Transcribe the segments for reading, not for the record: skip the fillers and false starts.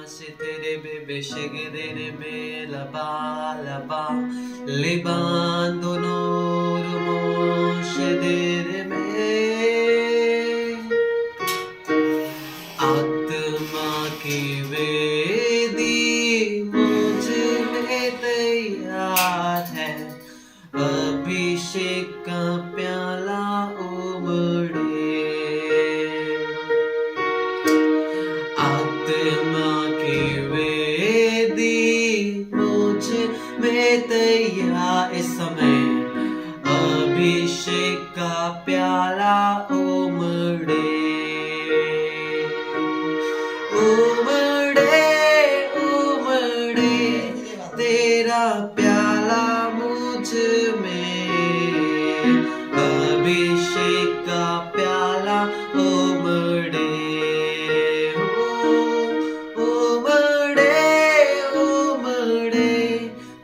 Sitere bebe shegedere be laba laba libando norumo shedere me आत्मा की वेदी मुझ में तैयार है अभिषेक का प्याला उमड़े आत्मा की वेदी मुझ में तैयार इस समय अभिषेक का प्याला उमड़े उमड़े उमड़े तेरा प्याला मुझ में अभिषेक का प्याला उमड़े उमड़े उमड़े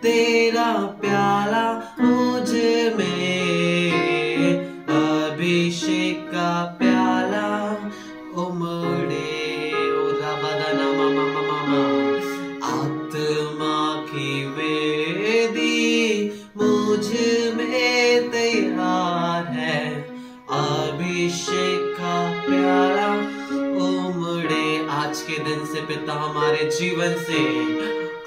तेरा प्याला मुझ में अभिषेक का प्याला उमड़े आत्मा की वेदी मुझ में तैयार है अभिषेक का प्याला उमड़े आज के दिन से पिता हमारे जीवन से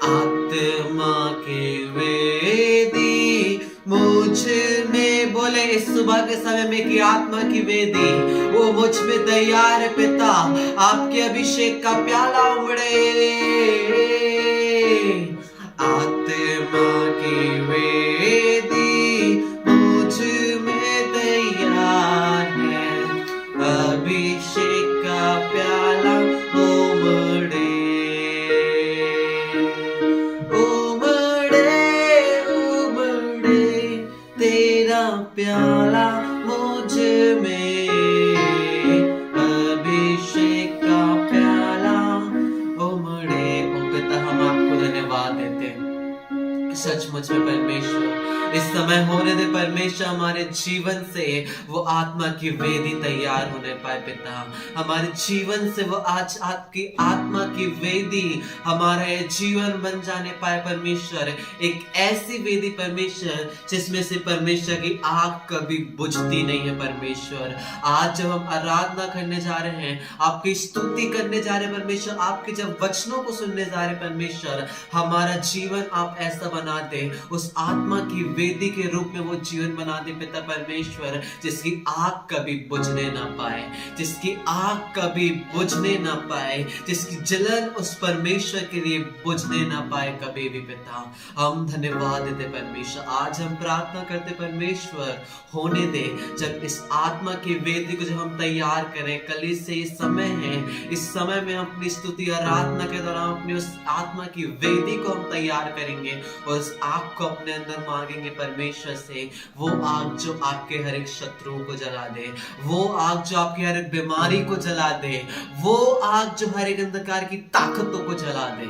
आत्मा की वेदी मुझ में बोले इस सुबह के समय में कि आत्मा की वेदी वो मुझ में तैयार है पिता आपके अभिषेक का प्याला उमड़े आत्मा की वेदी मुझ में तैयार है अभिषेक का प्याला उमड़े उमड़े उमड़े तेरा प्याला मुझ में अभिषेक का प्याला उमड़े ओ पिता हम आपको धन्यवाद देते हैं सचमुच में परमेश्वर इस समय होने दे परमेश्वर हमारे जीवन से वो आत्मा की वेदी तैयार होने पाए पिता हमारे जीवन से वो आज आपकी आत्मा की वेदी हमारे जीवन बन जाने पाए परमेश्वर एक ऐसी वेदी परमेश्वर जिसमें से परमेश्वर की आग कभी बुझती नहीं है परमेश्वर आज जब हम आराधना करने जा रहे हैं आपकी स्तुति करने जा रहे हैं परमेश्वर आपके जब वचनों को सुनने जा रहे हैं परमेश्वर हमारा जीवन आप ऐसा बना दे उस आत्मा की वेदी के रूप में वो जीवन बना दे पिता परमेश्वर जिसकी आग कभी बुझने ना पाए जिसकी आग कभी बुझने ना पाए जिसकी जलन उस परमेश्वर के लिए बुझने ना पाए कभी भी पिता हम धन्यवाद देते परमेश्वर आज हम प्रार्थना करते परमेश्वर होने दे जब इस आत्मा की वेदी को जब हम तैयार करें कल से ये समय है इस समय में हम अपनी स्तुति आराधना के दौरान अपनी उस आत्मा की वेदी को हम तैयार करेंगे और उस आग को अपने अंदर मांगेंगे परमेश्वर से वो आग जो आपके हर एक शत्रुओं को जला दे वो आग जो आपकी हर एक बीमारी को जला दे वो आग जो हर एक अंधकार की ताकतों को जला दे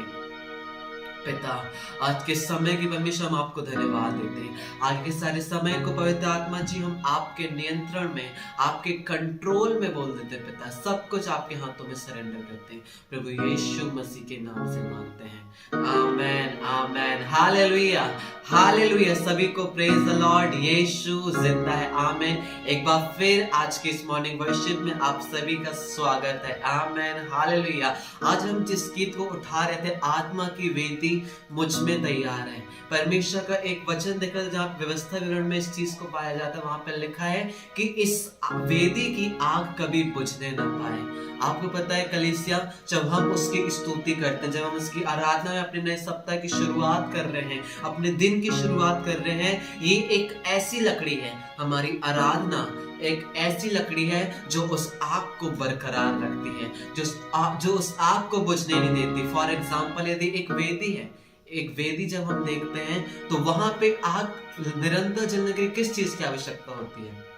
पिता आज के समय की परमेश्वर हम आपको धन्यवाद देते हैं आगे के सारे समय को पवित्र आत्मा जी हम आपके नियंत्रण में आपके कंट्रोल में बोल देते पिता सब कुछ आपके हाथों में सरेंडर करते हैं प्रभु यीशु मसीह के नाम से मांगते हैं आमेन आमेन हालेलुया हालेलुया सभी को प्रेज द लॉर्ड यीशु जिंदा है आमेन एक बार फिर आज के इस मॉर्निंग वर्शिप में आप सभी का स्वागत है आमेन हालेलुया आज हम जिस गीत को उठा रहे थे आत्मा की वेदी मुझ में तैयार है परमेश्वर का एक वचन देखकर जहाँ व्यवस्था विवरण में इस चीज को पाया जाता है वहां पर लिखा है कि इस वेदी की आग कभी बुझने ना पाए आपको पता है कलीसिया जब हम उसकी स्तुति करते हैं जब हम उसकी आराधना में अपने नए सप्ताह की शुरुआत कर रहे हैं अपने दिन की शुरुआत कर रहे हैं ये एक ऐसी लकड़ी है हमारी आराधना एक ऐसी लकड़ी है जो उस आग को बरकरार रखती है जो उस आग को बुझने नहीं देती फॉर एग्जाम्पल यदि एक वेदी है एक वेदी जब हम देखते हैं तो वहां पे आग निरंतर जलने के लिए किस चीज की आवश्यकता होती है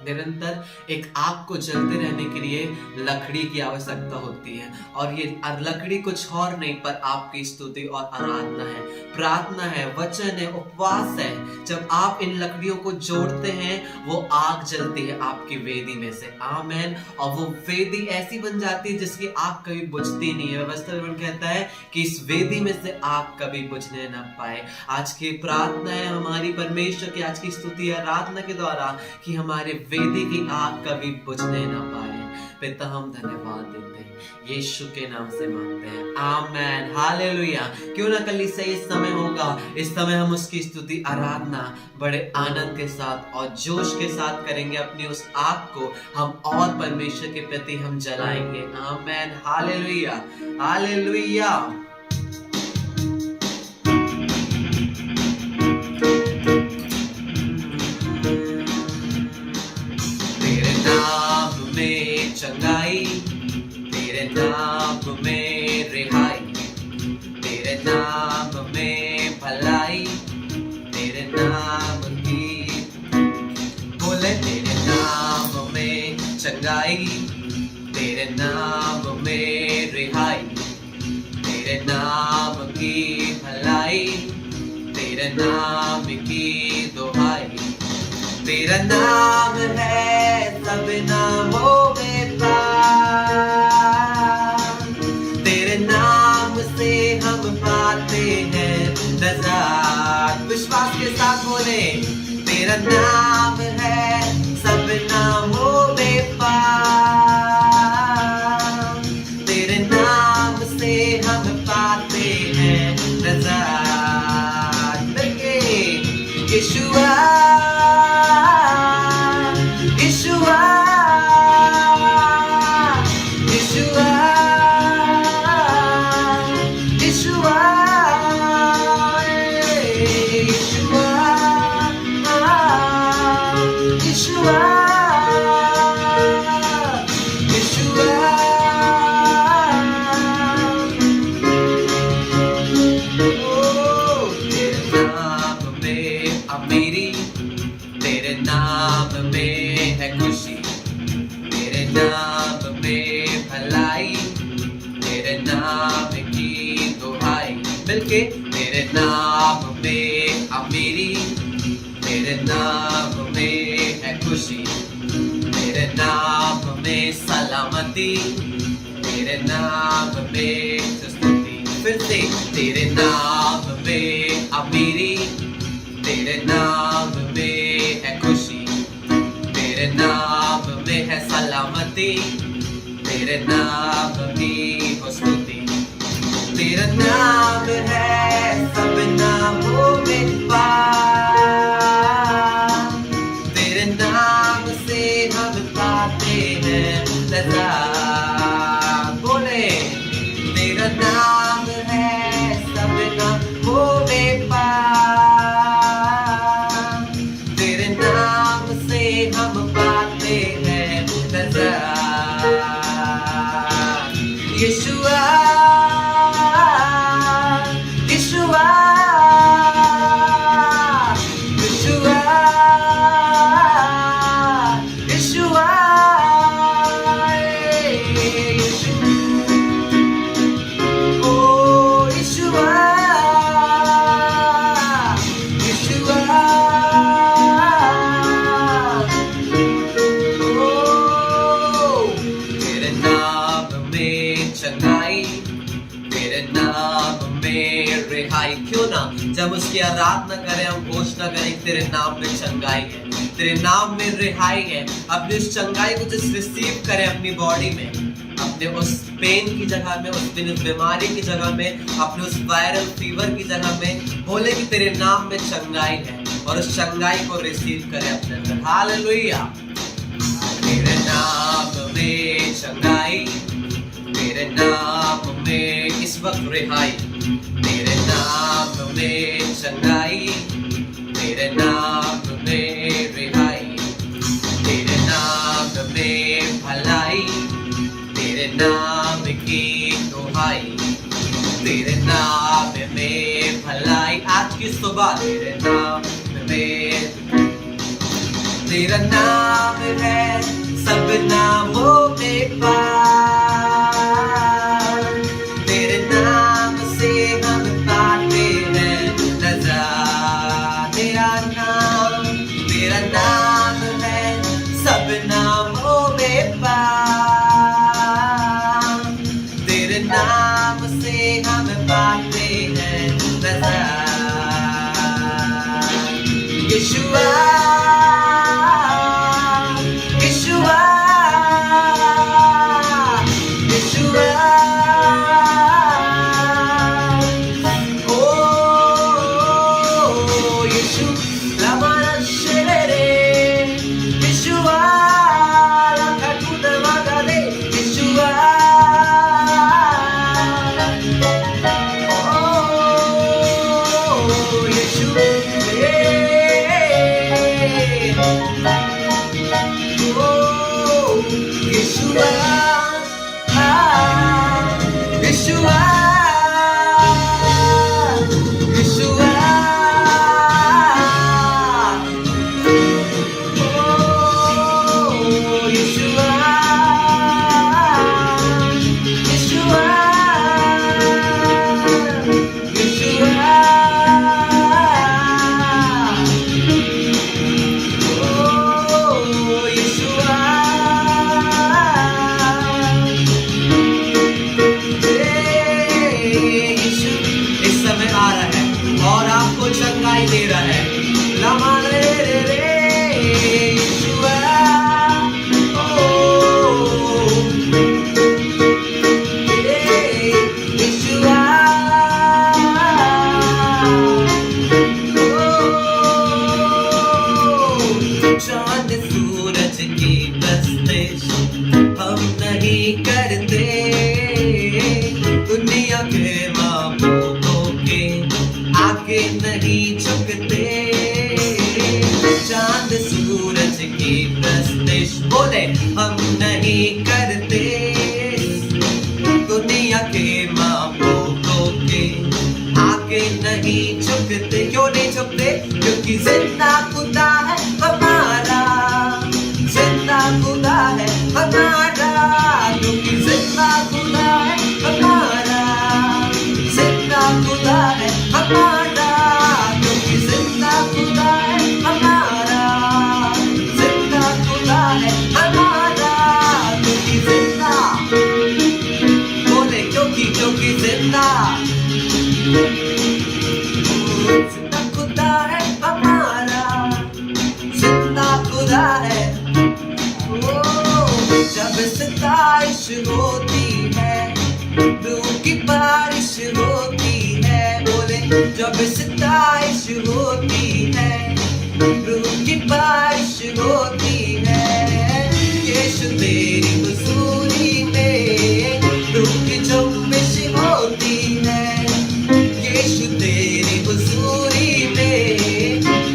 निरंतर एक आग को जलते रहने के लिए लकड़ी की आवश्यकता होती है, और ये लकड़ी कुछ और नहीं पर आपकी स्तुति और आराधना है, प्रार्थना है, वचन है, उपवास है। जब आप इन लकड़ियों को जोड़ते हैं वो आग जलती है आपकी वेदी में से, आमेन। और वो वेदी ऐसी बन जाती है जिसकी आग कभी बुझती नहीं है। व्यवस्था कहता है कि इस वेदी में से आग कभी बुझने न पाए। आज की प्रार्थना है हमारी परमेश्वर की, आज की स्तुति आराधना के द्वारा, कि हमारे वेदी की आग कभी बुझने ना पाए। पिता हम धन्यवाद देते हैं, यीशु के नाम से मांगते हैं, आमेन, हालेलुया। क्यों ना कल से इस समय होगा, इस समय हम उसकी स्तुति आराधना बड़े आनंद के साथ और जोश के साथ करेंगे। अपनी उस आग को हम और परमेश्वर के प्रति हम जलाएंगे, आमेन, हालेलुया, हालेलुया। चंगाई, तेरे नाम में रिहाई, तेरे नाम में भलाई, तेरे नाम की, बोले तेरे नाम में चंगाई, तेरे नाम में रिहाई, तेरे नाम की भलाई, तेरे नाम की दुहाई। तेरा नाम है सब नामों में पार, तेरे नाम से हम पाते हैं नजात। विश्वास के साथ बोले, तेरा नाम है सब नामों में पार, तेरे नाम से हम पाते हैं नजात। यीशुआ, तेरे नाम में है खुशी, तेरे नाम में भलाई, तेरे नाम की दुहाई। मिलके, तेरे नाम में अमीरी, तेरे नाम में है खुशी, तेरे नाम में सलामती, तेरे नाम में स्तुति। फिर से, तेरे नाम में अमीरी, तेरे नाम में है खुशी, तेरे नाम में है सलामती, तेरे नाम की हो स्तुति। तेरा नाम है सब नामों में पार, तेरे नाम से हम पाते हैं लज़्ज़त। बोले, तेरा नाम है सब नामों में पार, हम पाते हैं नज़ात। यीशुआ, यीशुआ, यीशुआ, यीशुआ, ओ यीशुआ, रिहाई। क्यों ना जब उसकी आराधना करें, हम घोषणा करें तेरे नाम में चंगाई है, तेरे नाम में रिहाई है। अपनी उस चंगाई को जस्ट रिसीव करें अपनी बॉडी में, अपने उस पेन की जगह में, उस बीमारी की जगह में, अपने उस वायरल फीवर की जगह में बोले कि तेरे नाम में चंगाई है, और उस चंगाई को रिसीव करें अपने अंदर। हालेलुया। तेरे नाम में चंगाई, तेरे नाम में इस वक्त रिहाई, तेरे नाम में चंगाई, तेरे नाम में रिहाई, तेरे नाम में भलाई, तेरे नाम की दुहाई, तेरे नाम में भलाई। आज की सुबह तेरे नाम में, तेरा नाम है सब नामों में पार, तेरे नाम से हम पाते हैं नजात। तेरा नाम है सब नामों में पार, तेरे नाम से हम पाते हैं नजात। यीशुआ चंगाई दे रहा है। लमा रे रे रे यीशुआ, ओ यीशुआ, चांद सूरज की बस्तिश हम नहीं करते, दुनिया के मामलों के आगे नहीं झुकते। चांद सूरज की प्रस्तिश बोले हम नहीं करते, दुनिया के मामलों के आगे नहीं झुकते। क्यों नहीं झुकते? क्योंकि जिंदा खुदा है हमारा, जिंदा खुदा है हमारा, क्योंकि जिंदा खुदा है हमारा, जिंदा खुदा है हमारा, क्योंकि जिंदा खुदा है हमारा, जिंदा खुदा है हमारा, क्योंकि जिंदा बोले क्योंकि जिंदा जिंदा खुदा है हमारा, जिंदा खुदा है। जब सताइश होती है, रूह की बारिश होती है, बोले जब सताइश होती है, रूह की बारिश होती है, यीशु तेरी हुजूरी में रूह की जुम्बिश होती है, यीशु तेरी हुजूरी में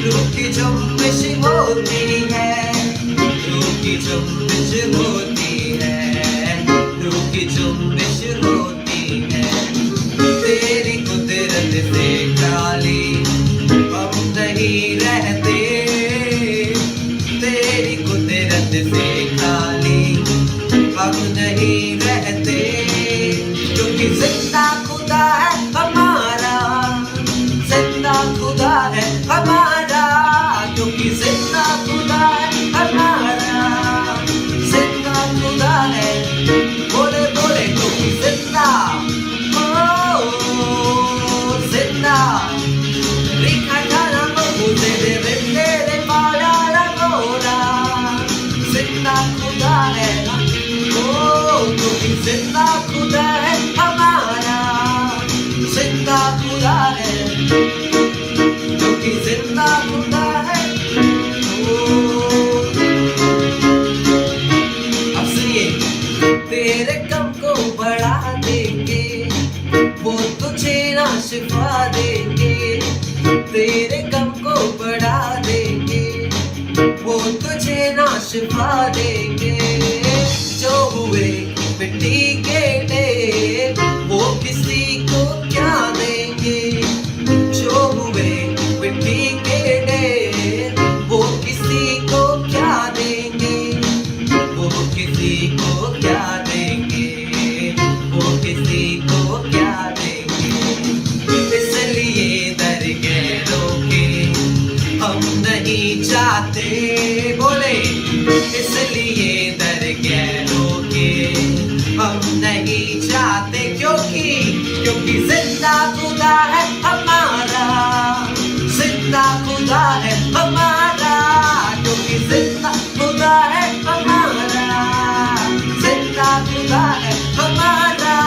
रूह की जुम्बिश होती है, रूह की जुम्बिश होती है, रूह की जुम्बिश होती है। तेरी कुदरत से खाली हम नहीं रहते, तेरी कुदरत से खाली हम नहीं रहते, क्योंकि जिंदा खुदा है हमारा, जिंदा खुदा है हमारा, क्योंकि जिंदा खुदा है हमारा, जिंदा खुदा है। बोले बोले क्योंकि जिंदा, ओ जिंदा लिखा जाना मुझे दे तेरे पारा लगोरा, जिंदा खुदा है, ओ क्योंकि जिंदा खुदा है हमारा, जिंदा खुदा है, क्योंकि जिंदा खुदा है। अब सुनिए, तेरे गम को बढ़ा देंगे, वो तुझे ना शिफा देंगे, तेरे गम को बढ़ा देंगे, वो तुझे ना शिफा देंगे। जो हुए मिट्टी के ढेर, वो किसी को क्या देंगे, जो हुए मिट्टी के ढेर, वो किसी को क्या क्योंकि जिंदा खुदा है हमारा, जिंदा खुदा है हमारा, क्योंकि जिंदा खुदा है हमारा, जिंदा खुदा है हमारा,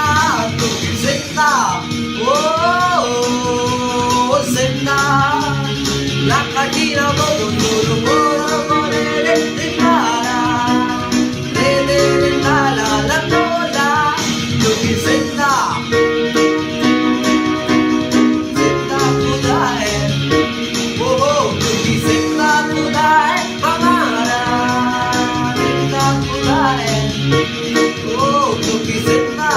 क्योंकि जिंदा जिंदा la cadina क्योंकि जिंदा जिंदा खुदा है, क्योंकि जिंदा खुदा है हमारा, जिंदा खुदा है, क्योंकि जिंदा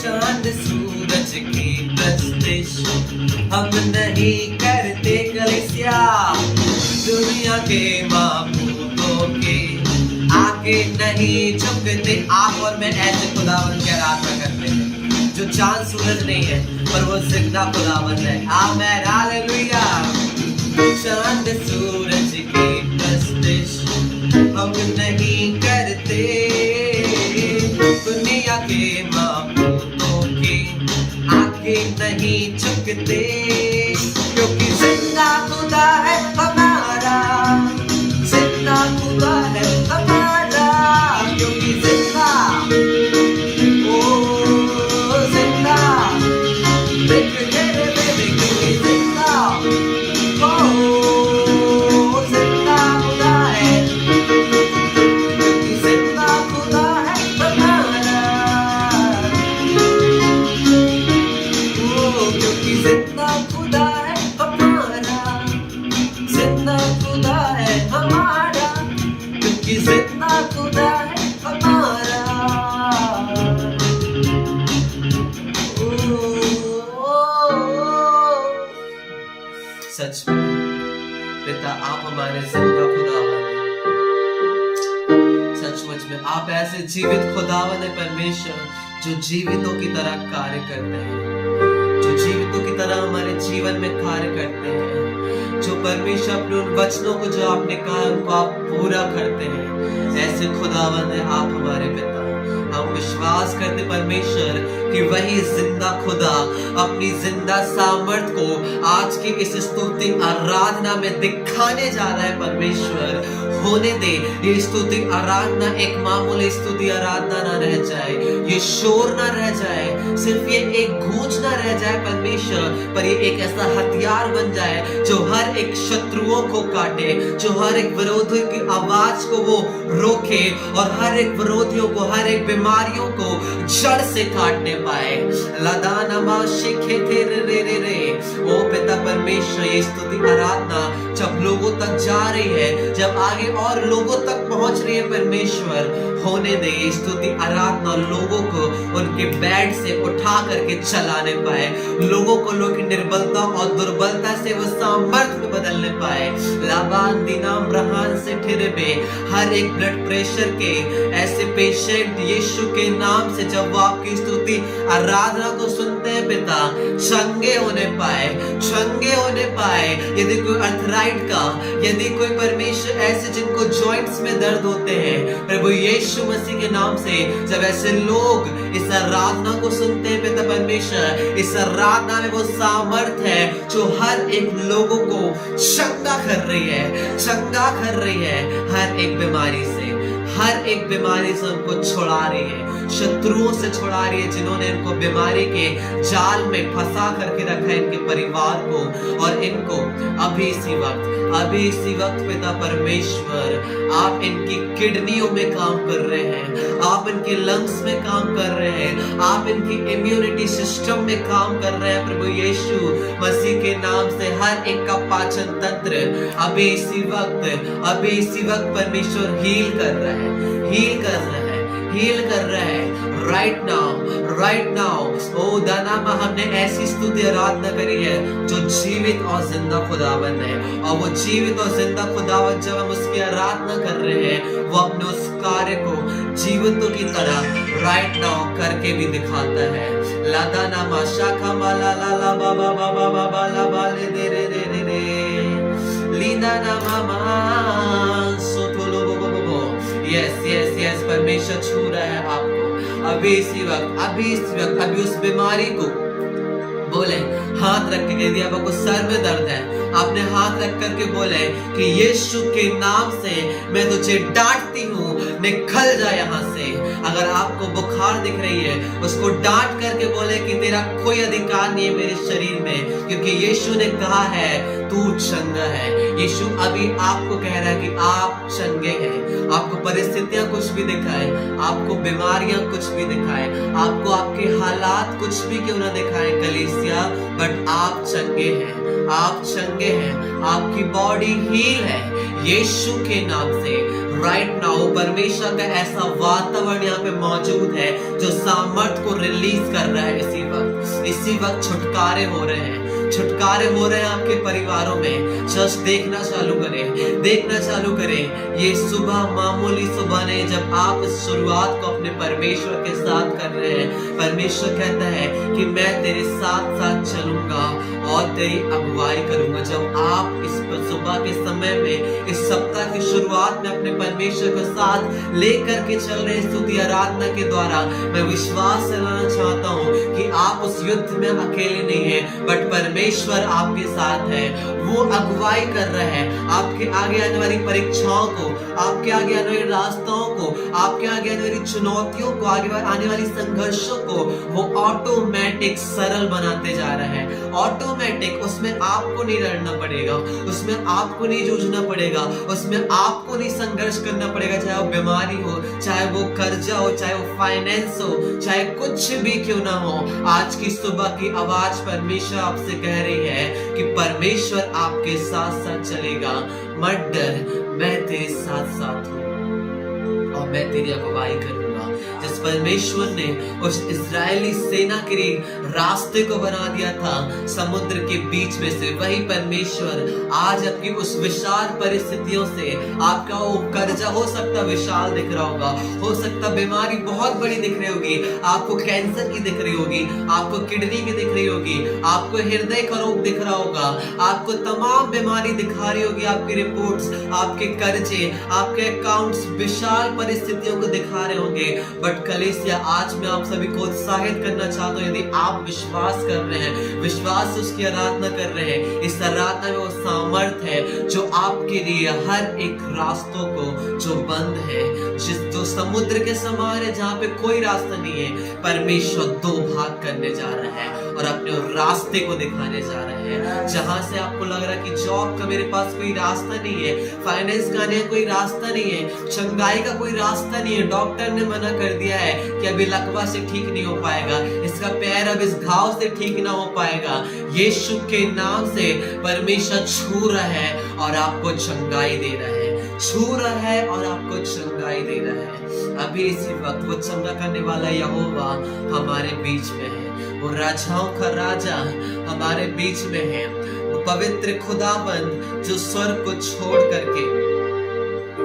चांद सूरज की प्रस्तिश हम नहीं करते कलिसिया, दुनिया के महबूबों के आगे नहीं झुकते। आप और मैं ऐसे खुदावन की आराधना करते हैं जो चांद सूरज नहीं है पर वो जिंदा खुदावन है। आमीन हालेलुया। चांद सूरज की प्रस्तिश हम नहीं करते, दुनिया के महबूबों के आगे नहीं झुकते, क्योंकि जिंदा खुदा है हमारा, जिंदा खुदा है हमारा, क्योंकि जिंदा जिंदा क्योंकि जिंदा जिंदा खुदा है, क्योंकि जिंदा खुदा है हमारा, क्योंकि जिंदा खुदा है हमारा, जिंदा खुदा है हमारा, क्योंकि जिंदा खुदा है हमारा। सच में पिता आप हमारे जिंदा खुदावन हैं, सचमुच में आप ऐसे जीवित खुदावन है परमेश्वर जो जीवितों की तरह कार्य करते हैं, जो जीवितों की तरह हमारे जीवन में कार्य करते हैं, जो परमेश्वर अपने उन वचनों को जो आपने कहा उनको आप पूरा करते हैं। ऐसे खुदावन है आप हमारे पिता। हम विश्वास करते परमेश्वर कि वही जिंदा खुदा अपनी जिंदा सामर्थ को आज की इस स्तुति आराधना में दिखाने जा रहा है। परमेश्वर होने दे ये स्तुति आराधना एक मामूली स्तुति आराधना ना रह जाए, ये शोर ना रह जाए, सिर्फ ये एक गूंज ना रह जाए परमेश्वर, पर ये एक ऐसा हथियार बन जाए जो हर एक शत्रुओं को काटे, जो हर एक विरोधियों की आवाज को वो रोके और हर एक विरोधियों को, हर एक बीमारियों को जड़ से काटने पाए। लदानमा शिखे थे रे रे रे। ओ पिता परमेश्वर ये स्तुति आराधना जब लोगों तक जा रही है, जब आगे और लोगों तक पहुंच रही है परमेश्वर, होने दे ये स्तुति आराधना लोगों को उनके बेड से उठा करके चलाने पाए, लोगों को लोगों की निर्बलता और दुर्बलता से वो सामर्थ्य में बदलने पाए। लाबान दिनाम रहान से ठिरबे हर एक ब्लड प्रेशर के ऐसे पेशेंट यीशु के नाम से जब वो आपकी स्तुति आराधना को सुनते हैं पिता, चंगे होने पाए, चंगे होने पाए। यदि कोई अर्थराइट का, यदि कोई परमेश्वर ऐसे जिनको जॉइंट्स में दर्द होते हैं, प्रभु यीशु मसीह के नाम से जब ऐसे लोग इस आराधना को सुनते हैं पिता परमेश्वर, इस आराधना में वो सामर्थ है जो हर एक लोगों को चंगा कर रही है, चंगा कर रही है हर एक बीमारी से, हर एक बीमारी से उनको छुड़ा रही है, शत्रुओं से छुड़ा रही है जिन्होंने इनको बीमारी के जाल में फंसा करके रखा है, इनके परिवार को और इनको। अभी इसी वक्त पिता परमेश्वर आप इनकी किडनियों में काम कर रहे हैं, आप इनके लंग्स में काम कर रहे हैं, आप इनकी इम्यूनिटी सिस्टम में काम कर रहे हैं प्रभु यीशु मसीह के नाम से। हर एक का पाचन तंत्र अभी इसी वक्त परमेश्वर हील कर रहा है, हील कर रहा है राइट नाउ। ओ दानामा हमने ऐसी स्तुति आराधना करी है जो जीवित और जिंदा खुदावंद है, और वो जीवित और जिंदा खुदावंद जब हम उसकी आराधना कर रहे हैं, वो अपने उस कार्य को जीवितों की तरह राइट नाउ करके भी दिखाता है। लादा नामा शाखा माला ला ला बाबा बाबा बाबा ला बाले दे रे रे रे रे लीना नामा मा सोटोलो बो बो बो। यस यस यस, परमेश्वर छू रहा है आपको अभी इसी वक्त, अभी इस वक्त, अभी उस बीमारी को बोले, हाथ रख के कह दिया आपको सर में दर्द है, आपने हाथ रख करके बोले कि यीशु के नाम से मैं तुझे डांटती हूँ, निकल जा यहाँ से। अगर आपको बुखार दिख रही है, उसको डांट करके बोले कि तेरा कोई अधिकार नहीं है मेरे शरीर में, क्योंकि यीशु ने कहा है तू चंगा है। यीशु अभी आपको कह रहा है कि आप चंगे हैं। आपको परिस्थितियां कुछ भी दिखाए, आपको बीमारियां कुछ भी दिखाए, आपको आपके हालात कुछ भी क्यों ना दिखाए कलीसिया, बट आप चंगे हैं, आप चंगे हैं, आपकी बॉडी हील है यीशु के नाम से। राइट नाउ परमेश्वर का ऐसा वातावरण यहाँ पे मौजूद है जो सामर्थ को रिलीज कर रहा है। इसी वक्त छुटकारे हो रहे हैं, छुटकारे हो रहे हैं आपके परिवारों में। चर्च देखना चालू करें, देखना चालू करें। ये सुबह मामूली सुबह नहीं, जब आप इस शुरुआत को अपने परमेश्वर के साथ कर रहे हैं। परमेश्वर कहता है कि मैं तेरे साथ साथ चलूंगा और तेरी अगुवाई करूंगा। जब आप इस सुबह के समय में, इस सप्ताह की शुरुआत में अपने परमेश्वर को साथ लेकर के चल रहे स्तुति आराधना के द्वारा, मैं विश्वास दिलाना चाहता हूँ कि आप उस युद्ध में अकेले नहीं हैं, बट परमेश्वर आपके साथ है। वो अगुवाई कर रहा है आपके आगे आने वाली परीक्षाओं को, आपके आगे आने वाले रास्तों को, आपके आगे आने वाली चुनौतियों को, आगे आने वाली संघर्षों को वो ऑटोमेटिक सरल बनाते जा रहा है। ऑटोमेटिक, उसमें आपको नहीं लड़ना पड़ेगा, उसमें आपको नहीं जूझना पड़ेगा, उसमें आपको नहीं संघर्ष करना पड़ेगा। चाहे वो बीमारी हो, चाहे वो कर्जा हो, चाहे वो फाइनेंस हो, चाहे कुछ भी क्यों ना हो, आज की सुबह की आवाज परमेश्वर आपसे कह रही है कि परमेश्वर आपके साथ साथ चलेगा। मत डर, मैं तेरे साथ साथ हूँ और मैं तेरी अगुवाई करूंगा। जिस परमेश्वर ने उस इजरायली सेना के लिए रास्ते को बना दिया था समुद्र के बीच में से, वही परमेश्वर आज आपकी उस विशाल परिस्थितियों से, आपका वो कर्जा हो सकता विशाल दिख रहा होगा, हो सकता बीमारी बहुत बड़ी दिख रही होगी, आपको कैंसर की दिख रही होगी, आपको किडनी की दिख रही होगी, आपको हृदय का रोग दिख रहा होगा, आपको तमाम बीमारी दिखा रही होगी, आपकी रिपोर्ट्स, आपके कर्जे, आपके अकाउंट्स विशाल परिस्थितियों को दिखा रहे होंगे। बट कलीसिया, आज मैं आप सभी को उत्साहित करना चाहता हूँ, यदि आप विश्वास कर रहे हैं, विश्वास से उसकी आराधना कर रहे हैं, इस आराधना में वो सामर्थ है जो आपके लिए हर एक रास्तों को जो बंद है, जो समुद्र के समान है, जहाँ पे कोई रास्ता नहीं है, परमेश्वर दो भाग करने जा रहा है और अपने रास्ते को दिखाने जा रहे हैं। जहां से आपको लग रहा है कि जॉब का मेरे पास कोई रास्ता नहीं है, फाइनेंस का कोई रास्ता नहीं है, चंगाई का कोई रास्ता नहीं है, डॉक्टर ने मना कर दिया है कि अभी लकवा से ठीक नहीं हो पाएगा, इसका पैर अब इस घाव से ठीक ना हो पाएगा, यीशु के नाम से परमेश्वर छू रहा है और आपको चंगाई दे रहा है, छू रहा है और आपको चंगाई दे रहा है। अभी इसी वक्त वो चंगा करने वाला यहोवा हमारे बीच में है, वो राजाओं का राजा हमारे बीच में है, वो पवित्र खुदाबंद जो स्वर्ग को छोड़ करके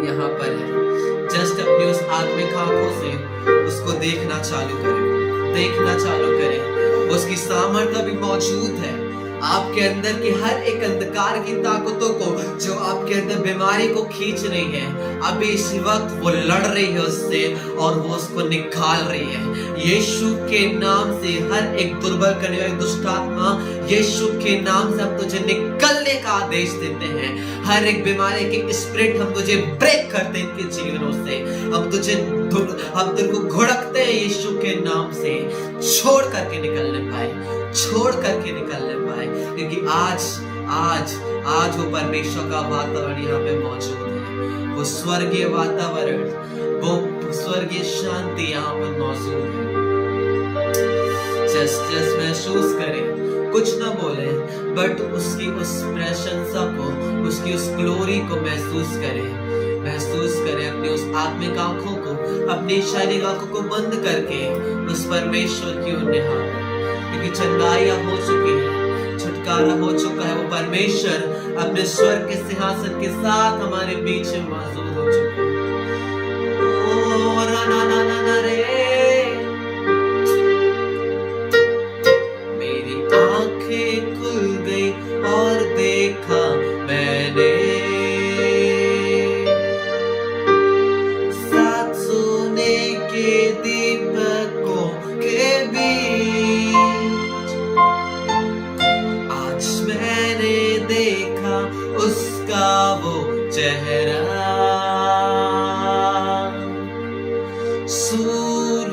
यहाँ पर है। जस्ट अपनी उस आत्मिक आंखों से उसको देखना चालू करें, देखना चालू करें। उसकी सामर्थ्य भी मौजूद है आपके अंदर की हर एक अंधकार की ताकतों को जो आपके अंदर बीमारी को खींच रही है, अभी इस वक्त वो लड़ रही है उससे और वो उसको निकाल रही है। यीशु के नाम से हर एक दुर्बल करने वाली दुष्ट आत्मा, यीशु के नाम से हम तुझे निकलने का आदेश देते हैं। हर एक बीमारी के स्पिरिट हम तुझे ब्रेक करते हैं इनके जीवनों से, हम तेरे को घुड़कते हैं यीशु के नाम से, छोड़ करके निकलने पाए, छोड़ करके निकलने पाए, क्योंकि आज वो परमेश्वर का वातावरण यहाँ पे मौजूद है, वो स्वर्गीय वातावरण, वो स्वर्गीय शांति यहाँ पर मौजूद है। जस्ट महसूस करें, कुछ ना बोले, बट उसकी उस प्रशंसा को, उसकी उस ग्लोरी को महसूस करें, महसूस करें अपनी उस आत्मिक आंखों को, अपनी शारीरिक आंखों को बंद करके उस परमेश्वर की ओर निहारें, क्योंकि चंगाइयां हो चुकी है, छुटकारा हो चुका है। वो परमेश्वर अपने स्वर्ग के सिंहासन के साथ हमारे बीच में मौजूद हो चुका है। ओ ना ना ना ना रे, मेरी आंखें खुल गई और देखा मैंने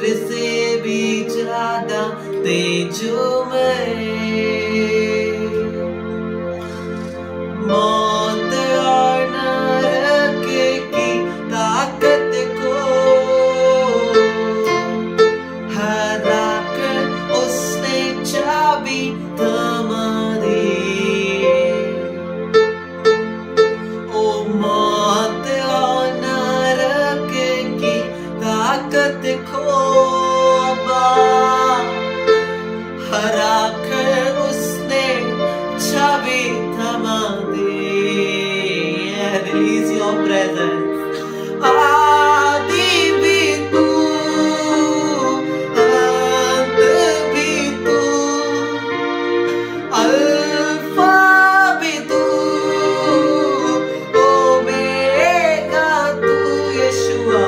सूर्य से भी ज्यादा तेजोमय, मौत और नरक की ताकत को हरा कर उसने चाबी थमा दी। ओ मौत और नरक की ताकत को हरा कर उसने चाबी थमा दी। Release your presence. आदि भी तू, अंत भी तू, अल्फा भी तू, ओमेगा तू यीशुआ।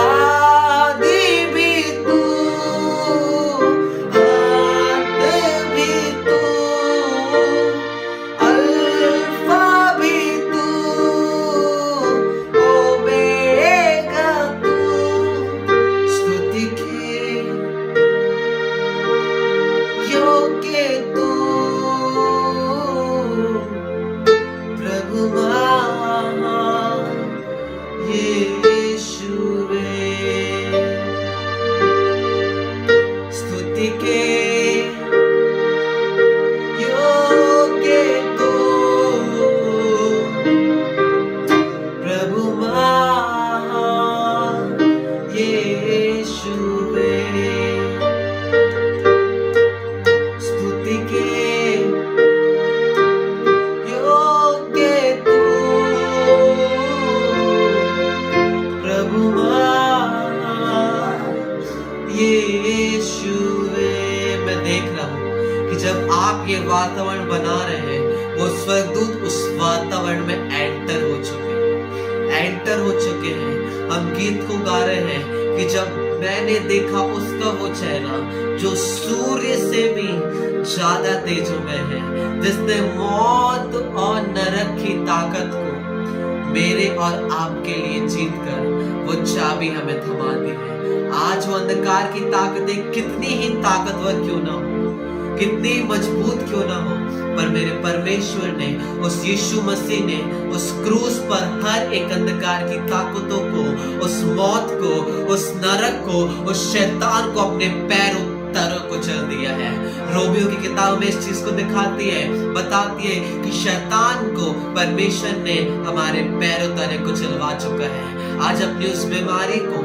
आदि भी तू, अंत भी तू, अल्फा भी तू, ओमेगा तू। स्तुति के योग्य तू, प्रभु महान यीशुवे। स्तुति के योग्य तू, प्रभु महान यीशुवे। स्तुति के योग्य तू, प्रभु महान यीशुवे। मैं देख रहा हूँ कि जब आप ये वातावरण बना रहे हैं, वो स्वर्गदूत उस वातावरण में एंटर हो चुके हैं। हम गीत को गा रहे हैं कि जब मैंने देखा उसका वो चेहरा जो सूर्य से भी ज्यादा तेजोमय है, जिसने मौत और नरक की ताकत को मेरे और आपके लिए जीत कर वो चाबी हमें थमा दी है। आज वो अंधकार की ताकतें कितनी ही ताकतवर क्यों ना हो, कितनी मजबूत क्यों ना हो, पर मेरे परमेश्वर ने, उस यीशु मसीह ने उस क्रूस पर हर एक अंधकार की ताकतों को, उस मौत को, उस नरक को, उस शैतान को अपने पैरों तरों को चल दिया है। रोमियो की किताब में इस चीज को दिखाती है, बताती है कि शैतान को परमेश्वर ने हमारे पैरों तले को चलवा चुका है। आज अपनी उस बीमारी को,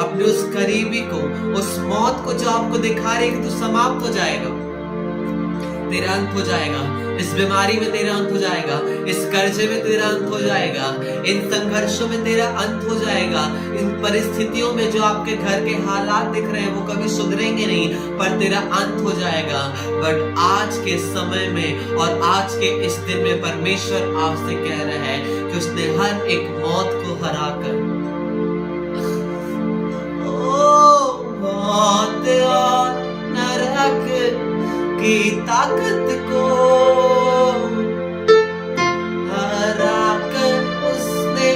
अपने उस करीबी को, उस मौत को जो आपको दिखा रही है कि तू समाप्त हो जाएगा, तेरा अंत हो जाएगा, इस बीमारी में तेरा अंत हो जाएगा, इस कर्जे में तेरा अंत हो जाएगा, इन संघर्षों में तेरा अंत हो जाएगा, इन परिस्थितियों में जो आपके घर के हालात दिख रहे हैं वो कभी सुधरेंगे नहीं, पर तेरा अंत हो जाएगा। बट आज के समय में और आज के इस दिन में परमेश्वर आपसे कह रहा है कि उसने हर एक मौत को हराकर, ओ मौत और नरक की ताकत को हराकर उसने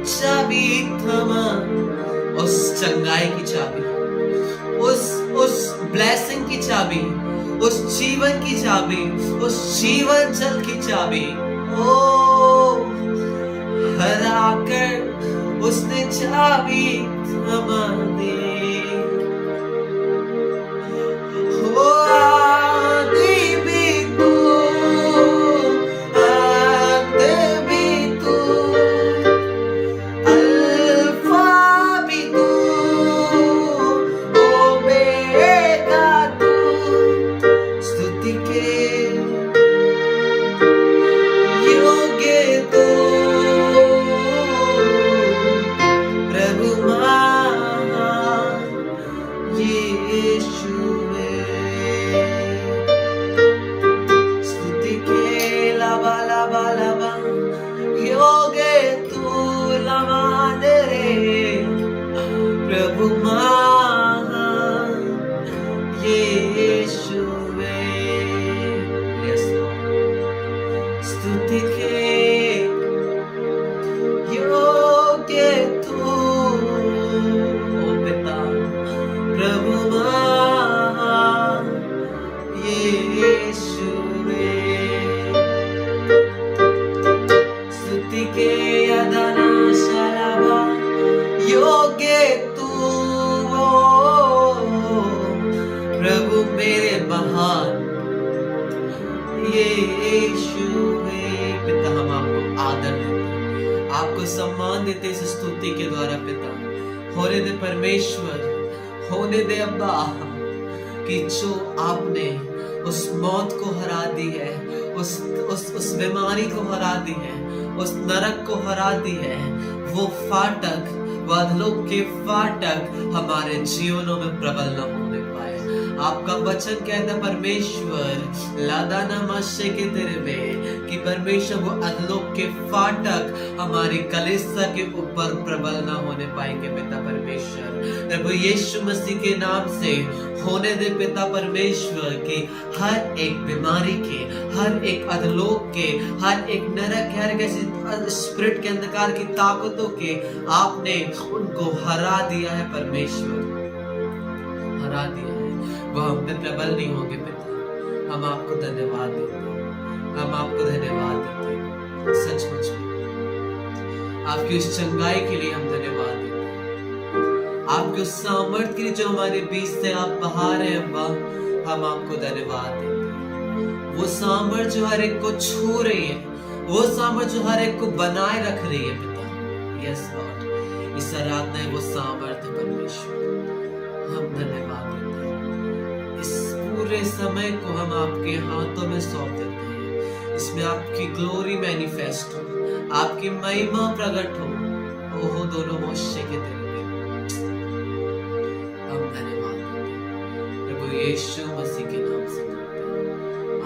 चाबी थमा, उस चंगाई की चाबी, उस ब्लेसिंग की चाबी, उस जीवन की चाबी, उस जीवन जल की चाबी, ओ हराकर उसने चाबी थमा दी। प्रभु महान यीशुवे, स्तुति के योग्य तू, ओ पिता योग्य तू हो प्रभु मेरे महान यीशु है। पिता हम आपको आदर देते, आपको सम्मान देते इस स्तुति के द्वारा। पिता होने दे परमेश्वर, होने दे अब्बा कि जो आपने उस मौत को हरा दी है, उस बीमारी को हरा दी है, उस नरक को हरा दी है, वो फाटक, वो अधलोक के फाटक हमारे जीवनों में प्रबल न होने पाए। आपका वचन कहता परमेश्वर लादाना माशे के तेरे में कि परमेश्वर वो अधलोक के फाटक हमारी कलीसिया के ऊपर प्रबल ना होने पाएंगे। पिता परमेश्वर प्रभु यीशु मसीह के नाम से होने दे पिता परमेश्वर की हर एक बीमारी के, हर एक अधलोक के, हर एक नरक, हर एक स्पिरिट के अंधकार की ताकतों के आपने उनको हरा दिया है परमेश्वर, हरा दिया है। वो हम पे प्रबल नहीं होंगे पिता। हम आपको धन्यवाद देते हैं, हम आपको धन्यवाद देते हैं। सचमुच में आपकी उस चंगाई के लिए हम धन्यवाद देते हैं, आपके उस सामर्थ्य के लिए जो हमारे बीच से आप बहा रहे हैं अब्बा, हम आपको धन्यवाद देते हैं। वो सामर्थ्य जो हर एक को छू रही है, वो सामर्थ्य जो हर एक को बनाए रख रही है पिता। यस लॉर्ड, इस आराधना है वो सामर्थ्य परमेश्वर, हम धन्यवाद देते हैं। इस पूरे समय को हम आपके हाथों में सौंप देते हैं। इसमें आपकी ग्लोरी मैनिफेस्ट हो, आपकी महिमा प्रकट हो। ओहो दोनों मोशे के दिल में हम धन्यवाद देते हैं प्रभु यीशु मसीह के नाम से मांगते हैं।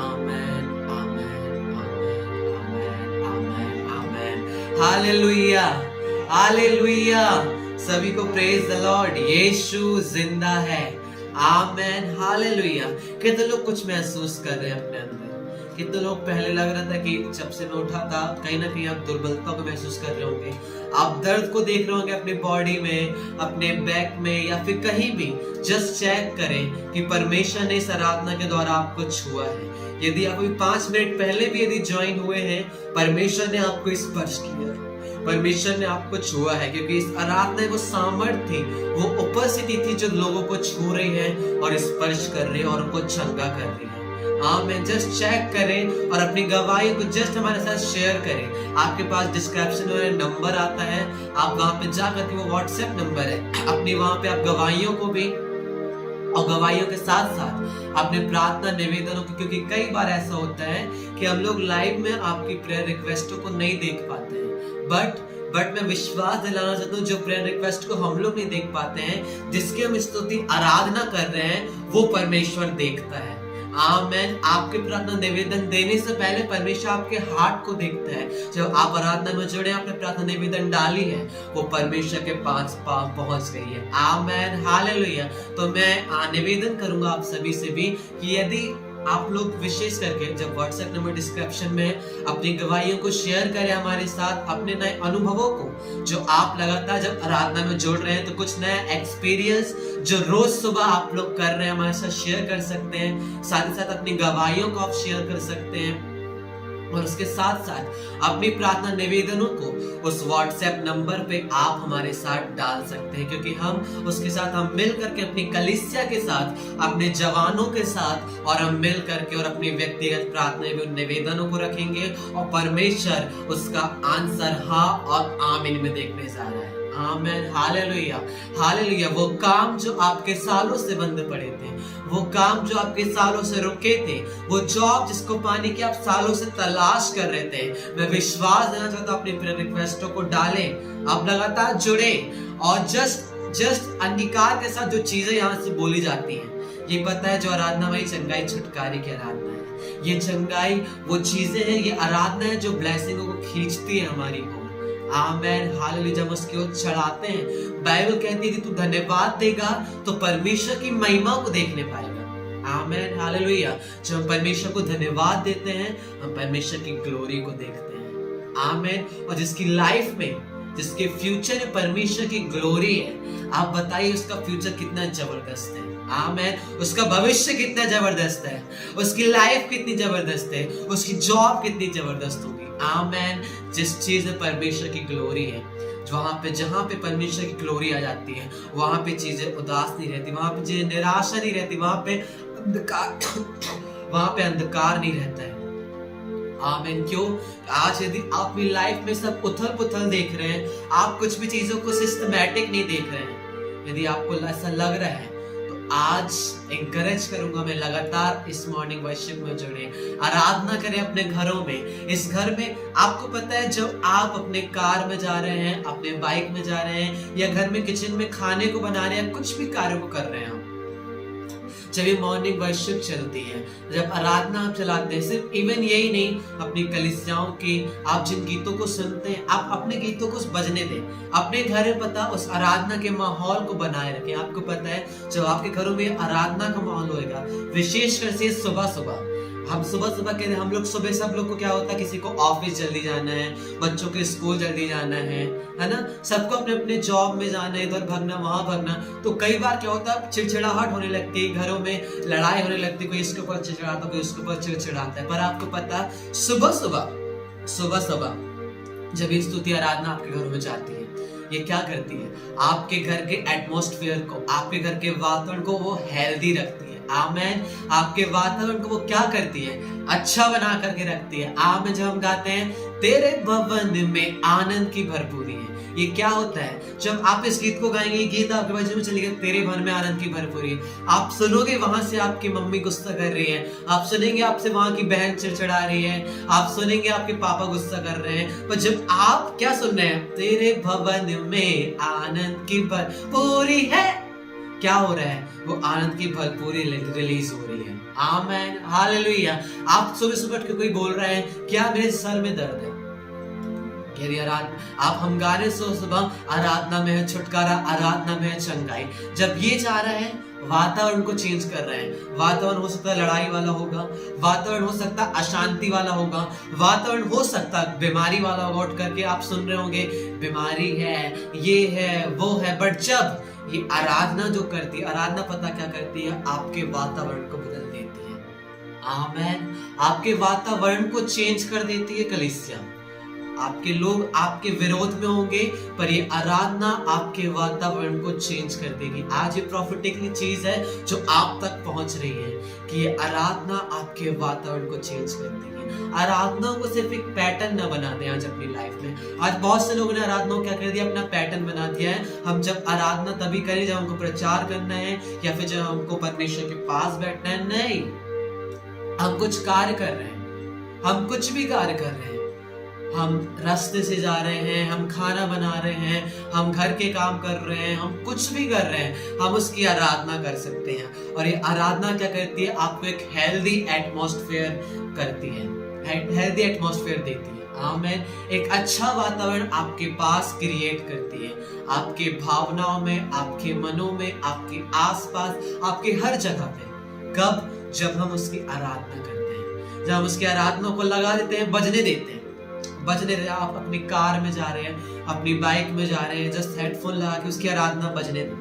Amen, amen, amen, amen, amen, amen. Hallelujah, hallelujah. सभी को प्रेज द लॉर्ड। यीशु जिंदा है। Amen, hallelujah. कितने लोग कुछ महसूस कर रहे हैं अपने अंदर? कितने लोग पहले लग रहा था कि जब से मैं उठा था कहीं ना कहीं आप दुर्बलता को महसूस कर रहे होंगे, आप दर्द को देख रहे होंगे अपनी बॉडी में, अपने बैक में या फिर कहीं भी। जस्ट चेक करें कि परमेश्वर ने इस आराधना के द्वारा आपको छुआ है। यदि आप 5 मिनट पहले भी यदि ज्वाइन हुए हैं, परमेश्वर ने आपको स्पर्श किया है, परमेश्वर ने आपको छुआ है, क्योंकि इस आराधना में वो सामर्थ्य थी, वो उपस्थिति थी जो लोगों को छू रही है और स्पर्श कर रही है और उनको चंगा कर रही है। आमीन। जस्ट चेक करें और अपनी गवाही को जस्ट हमारे साथ शेयर करें। आपके पास डिस्क्रिप्शन में नंबर आता है, आप वहां पे जाकर के, वो व्हाट्सएप नंबर है, अपनी वहां पे आप गवाहियों को भी और गवाहियों के साथ साथ अपने प्रार्थना निवेदनों को, क्योंकि कई बार ऐसा होता है कि हम लोग लाइव में आपकी प्रेयर रिक्वेस्टों को नहीं देख पाते हैं, बट मैं विश्वास दिलाना चाहता हूँ जो प्रेयर रिक्वेस्ट को हम लोग नहीं देख पाते हैं, जिसकी हम स्तुति आराधना कर रहे हैं, वो परमेश्वर देखता है। आमेन। आपके प्रार्थना निवेदन देने से पहले परमेश्वर आपके हार्ट को देखता है। जब आप आराधना में जुड़े, आपने प्रार्थना निवेदन डाली है, वो परमेश्वर के पास पहुंच गई है। Amen, hallelujah. तो मैं निवेदन करूंगा आप सभी से भी कि यदि आप लोग विशेष करके जब व्हाट्सएप नंबर डिस्क्रिप्शन में अपनी गवाहियों को शेयर करें हमारे साथ, अपने नए अनुभवों को, जो आप लगातार जब आराधना में जोड़ रहे हैं तो कुछ नया एक्सपीरियंस जो रोज सुबह आप लोग कर रहे हैं हमारे साथ शेयर कर सकते हैं। साथ ही साथ अपनी गवाहियों को आप शेयर कर सकते हैं और उसके साथ साथ अपनी प्रार्थना निवेदनों को उस व्हाट्सएप नंबर पे आप हमारे साथ डाल सकते हैं, क्योंकि हम उसके साथ हम मिल करके अपनी कलीसिया के साथ, अपने जवानों के साथ, और हम मिल करके और अपनी व्यक्तिगत प्रार्थना निवेदनों को रखेंगे और परमेश्वर उसका आंसर हाँ और आमीन में देखने जा रहा है। Amen, hallelujah, hallelujah. वो काम जो आपके सालों से बंद पड़े थे, वो काम जो आपके सालों से रुके थे, वो जॉब जिसको पाने की आप सालों से तलाश कर रहे थे, मैं विश्वास देना चाहता हूँ अपनी प्रेयर रिक्वेस्टों को डालें, आप लगातार जुड़े और जस्ट अंगीकार के साथ जो चीजें यहाँ से बोली जाती हैं, ये पता है जो आराधना वही चंगाई छुटकारे की आराधना है। ये चंगाई वो चीजें हैं, ये आराधना है जो ब्लेसिंगों को खींचती है हमारी ओर। आमेन, हालेलुया। जब उसकी ओर चढ़ाते हैं, बाइबल कहती है कि तू धन्यवाद देगा तो परमेश्वर की महिमा को देखने पाएगा। आमेन, हालेलुया। जब हम परमेश्वर को धन्यवाद देते हैं, हम परमेश्वर की ग्लोरी को देखते हैं। आमेन। और जिसकी लाइफ में, जिसके फ्यूचर में परमेश्वर की ग्लोरी है, आप बताइए उसका फ्यूचर कितना जबरदस्त है। आमेन। उसका भविष्य कितना जबरदस्त है, उसकी लाइफ कितनी जबरदस्त है, उसकी जॉब कितनी जबरदस्त होगी। आमेन। जिस चीज में परमेश्वर की ग्लोरी है, वहां पे जहां पे परमेश्वर की ग्लोरी आ जाती है, वहां पे चीजें उदास नहीं रहती, वहां पे चीजें निराशा नहीं रहती, वहां पे अंधकार वहां पे अंधकार नहीं रहता है। आमीन। क्यों? आज यदि आप अपनी लाइफ में सब उथल पुथल देख रहे हैं, आप कुछ भी चीजों को सिस्टमैटिक नहीं देख रहे हैं, यदि आपको ऐसा लग रहा है, तो आज एनकरेज करूंगा मैं, लगातार इस मॉर्निंग वर्शिप में जुड़े, आराधना करें अपने घरों में। इस घर में आपको पता है, जब आप अपने कार में जा रहे हैं, अपने बाइक में जा रहे हैं, या घर में किचन में खाने को बना रहे हैं, कुछ भी कार्य को कर रहे हैं, जब ये मॉर्निंग वर्शिप चलती है, जब आराधना आप चलाते हैं, सिर्फ इवन यही नहीं, अपनी कलीसियाओं की आप जिन गीतों को सुनते हैं, आप अपने गीतों को बजने दें, अपने घर में पता उस आराधना के माहौल को बनाए रखें। आपको पता है, जब आपके घरों में आराधना का माहौल होएगा, विशेषकर से सुबह सुबह, हम सुबह कहते हैं, हम लोग सुबह, सब लोग को क्या होता है, किसी को ऑफिस जल्दी जाना है, बच्चों के स्कूल जल्दी जाना है ना, सबको अपने अपने जॉब में जाना है, इधर भागना वहां भागना, तो कई बार क्या होता है, चिड़चिड़ाहट होने लगती है, घरों में लड़ाई होने लगती है, कोई इसके ऊपर चिड़चिड़ाता, कोई उसके ऊपर चिड़चिड़ाता है। पर आपको पता, सुबह सुबह जब ये स्तुति आराधना आपके घरों में जाती है, ये क्या करती है, आपके घर के एटमॉस्फेयर को, आपके घर के वातावरण को वो हेल्दी रखती है। आमेन। आपके वातावरण को वो क्या करती है, अच्छा बना करके रखती है। आमेन। जब हम गाते हैं, तेरे भवन में आनंद की भरपूरी है, ये क्या होता है, जब आप इस गीत को गाएंगे, ये गीत आपके बाजू में चलेगा, तेरे भवन में आनंद की भरपूरी है, आप सुनोगे वहां से आपकी मम्मी गुस्सा कर रही है, आप सुनेंगे आपसे वहां की बहन चिड़चिड़ा रही है, आप सुनेंगे आपके पापा गुस्सा कर रहे हैं, पर जब आप क्या सुन रहे हैं, तेरे भवन में आनंद की भरपूरी है, क्या हो रहा है, वो आनंद की भरपूरी रिलीज हो रही है। आमेन। हालेलुया। आप सुबह सुबह उठ के कोई बोल रहे हैं, क्या मेरे सर में दर्द है, यदि आप हम गा रहे सुबह, आराधना में है छुटकारा, आराधना में है चंगाई, जब ये जा रहा है, वातावरण को चेंज कर रहे हैं। वातावरण हो सकता है लड़ाई वाला होगा, वातावरण हो सकता है अशांति वाला होगा, वातावरण हो सकता है बीमारी वाला होगा। उठ करके आप सुन रहे होंगे, बीमारी है, ये है, वो है, बट जब ये आराधना जो करती है, आराधना पता क्या करती है, आपके वातावरण को बदल देती है। आमेन। आपके वातावरण को चेंज कर देती है कलीसिया। आपके लोग आपके विरोध में होंगे, पर ये आराधना आपके वातावरण को चेंज कर देगी। आज ये प्रॉफिटिकली चीज है जो आप तक पहुंच रही है, कि ये आराधना आपके वातावरण को चेंज कर देगी। आराधना को सिर्फ एक पैटर्न न बना दें आज अपनी लाइफ में। आज बहुत से लोगों ने आराधना को क्या कर दिया, अपना पैटर्न बना दिया है। हम जब आराधना तभी करें जब हमको प्रचार करना है, या फिर जब हमको परमेश्वर के पास बैठना है। नहीं, हम कुछ कार्य कर रहे हैं, हम कुछ भी कार्य कर रहे हैं, हम रास्ते से जा रहे हैं, हम खाना बना रहे हैं, हम घर के काम कर रहे हैं, हम कुछ भी कर रहे हैं, हम उसकी आराधना कर सकते हैं। और ये आराधना क्या करती है, आपको एक हेल्दी एटमॉस्फेयर करती है, हेल्दी एटमॉस्फेयर देती है। आमेन। एक अच्छा वातावरण आपके पास क्रिएट करती है, आपके भावनाओं में, आपके मनों में, आपके आसपास, आपके हर जगह पे। कब? जब हम उसकी आराधना करते हैं, जब हम उसकी आराधना को लगा देते हैं, बजने देते हैं, बजने रहे। आप अपनी कार में जा रहे हैं, अपनी बाइक में जा रहे हैं, जस्ट हेडफोन लगा के उसकी आराधना बजने दो।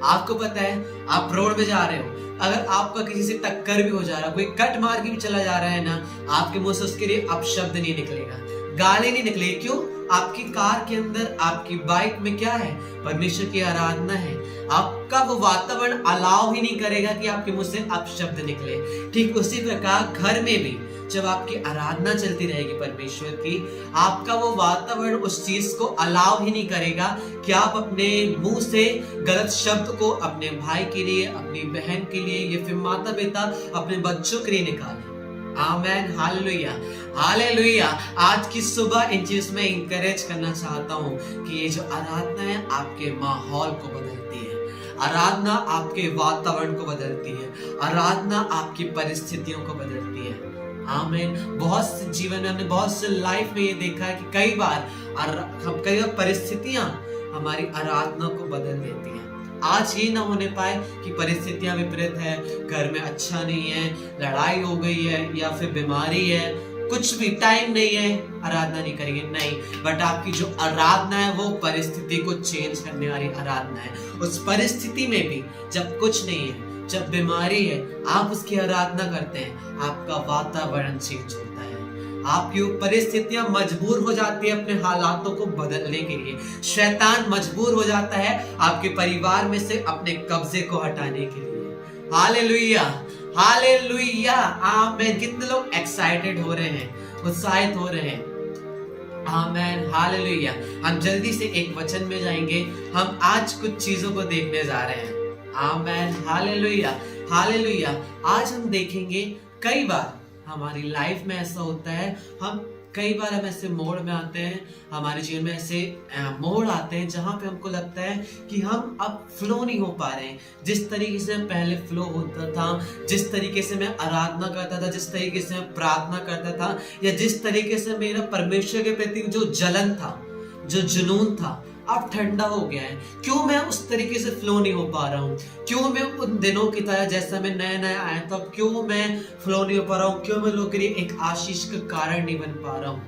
आपको पता है, आप रोड में जा रहे हो, अगर आपका किसी से टक्कर भी हो जा रहा है, कोई कट मार के भी चला जा रहा है ना, आपके मुंह से उसके लिए अपशब्द नहीं निकलेगा, गाली नहीं निकलेगी। क्यों? आपकी कार के अंदर, आपकी बाइक में क्या है, परमेश्वर की आराधना है। आपका वो वातावरण अलाउ ही नहीं करेगा कि आपके मुंह से अपशब्द निकले। ठीक उसी प्रकार घर में भी जब आपकी आराधना चलती रहेगी परमेश्वर की, आपका वो वातावरण उस चीज को अलाउ ही नहीं करेगा कि आप अपने मुंह से गलत शब्द को अपने भाई के लिए, अपनी बहन के लिए, या फिर माता पिता अपने बच्चों के लिए निकालें। आमेन। हालेलुया। हालेलुया। आज की सुबह इन चीज में इंकरेज करना चाहता हूँ कि ये जो आराधना है आपके माहौल को बदलती है, आराधना आपके वातावरण को बदलती है, आराधना आपकी परिस्थितियों को बदलती है। आमीन। बहुत से जीवन में हमने, बहुत से लाइफ में ये देखा है कि कई बार परिस्थितियां हमारी आराधना को बदल देती हैं। आज ये ना होने पाए कि परिस्थितियां विपरीत है, घर में अच्छा नहीं है, लड़ाई हो गई है, या फिर बीमारी है, कुछ भी टाइम नहीं है, आराधना नहीं करेंगे, नहीं। बट आपकी जो आराधना है वो परिस्थिति को चेंज करने वाली आराधना है। उस परिस्थिति में भी जब कुछ नहीं है, जब बीमारी है, आप उसकी आराधना करते हैं, आपका वातावरण चेंज होता है, आपकी परिस्थितियां मजबूर हो जाती है अपने हालातों को बदलने के लिए। शैतान मजबूर हो जाता है आपके परिवार में से अपने कब्जे को हटाने के लिए। हालेलुया, हालेलुया, आमीन। कितने लोग एक्साइटेड हो रहे हैं, उत्साहित हो रहे हैं? आमीन, हालेलुया। हम जल्दी से एक वचन में जाएंगे। हम आज कुछ चीजों को देखने जा रहे हैं। आमीन, हालेलुया, हालेलुया। आज हम देखेंगे, कई बार हमारी लाइफ में ऐसा होता है, कई बार हम ऐसे मोड़ में आते हैं, हमारे जीवन में ऐसे मोड़ आते हैं जहां पे हमको लगता है कि हम अब फ्लो नहीं हो पा रहे हैं। जिस तरीके से पहले फ्लो होता था, जिस तरीके से मैं आराधना करता था, जिस तरीके से मैं प्रार्थना करता था, या जिस तरीके से मेरा परमेश्वर के प्रति जो जलन था, जो जुनून था, अब ठंडा हो गया है। क्यों मैं उस तरीके से फ्लो नहीं हो पा रहा हूँ? क्यों मैं उन दिनों की तरह, जैसा मैं नया नया आया था, क्यों मैं फ्लो नहीं हो पा रहा हूँ? क्यों मैं लोगों के लिए एक आशीष का कारण नहीं बन पा रहा हूँ?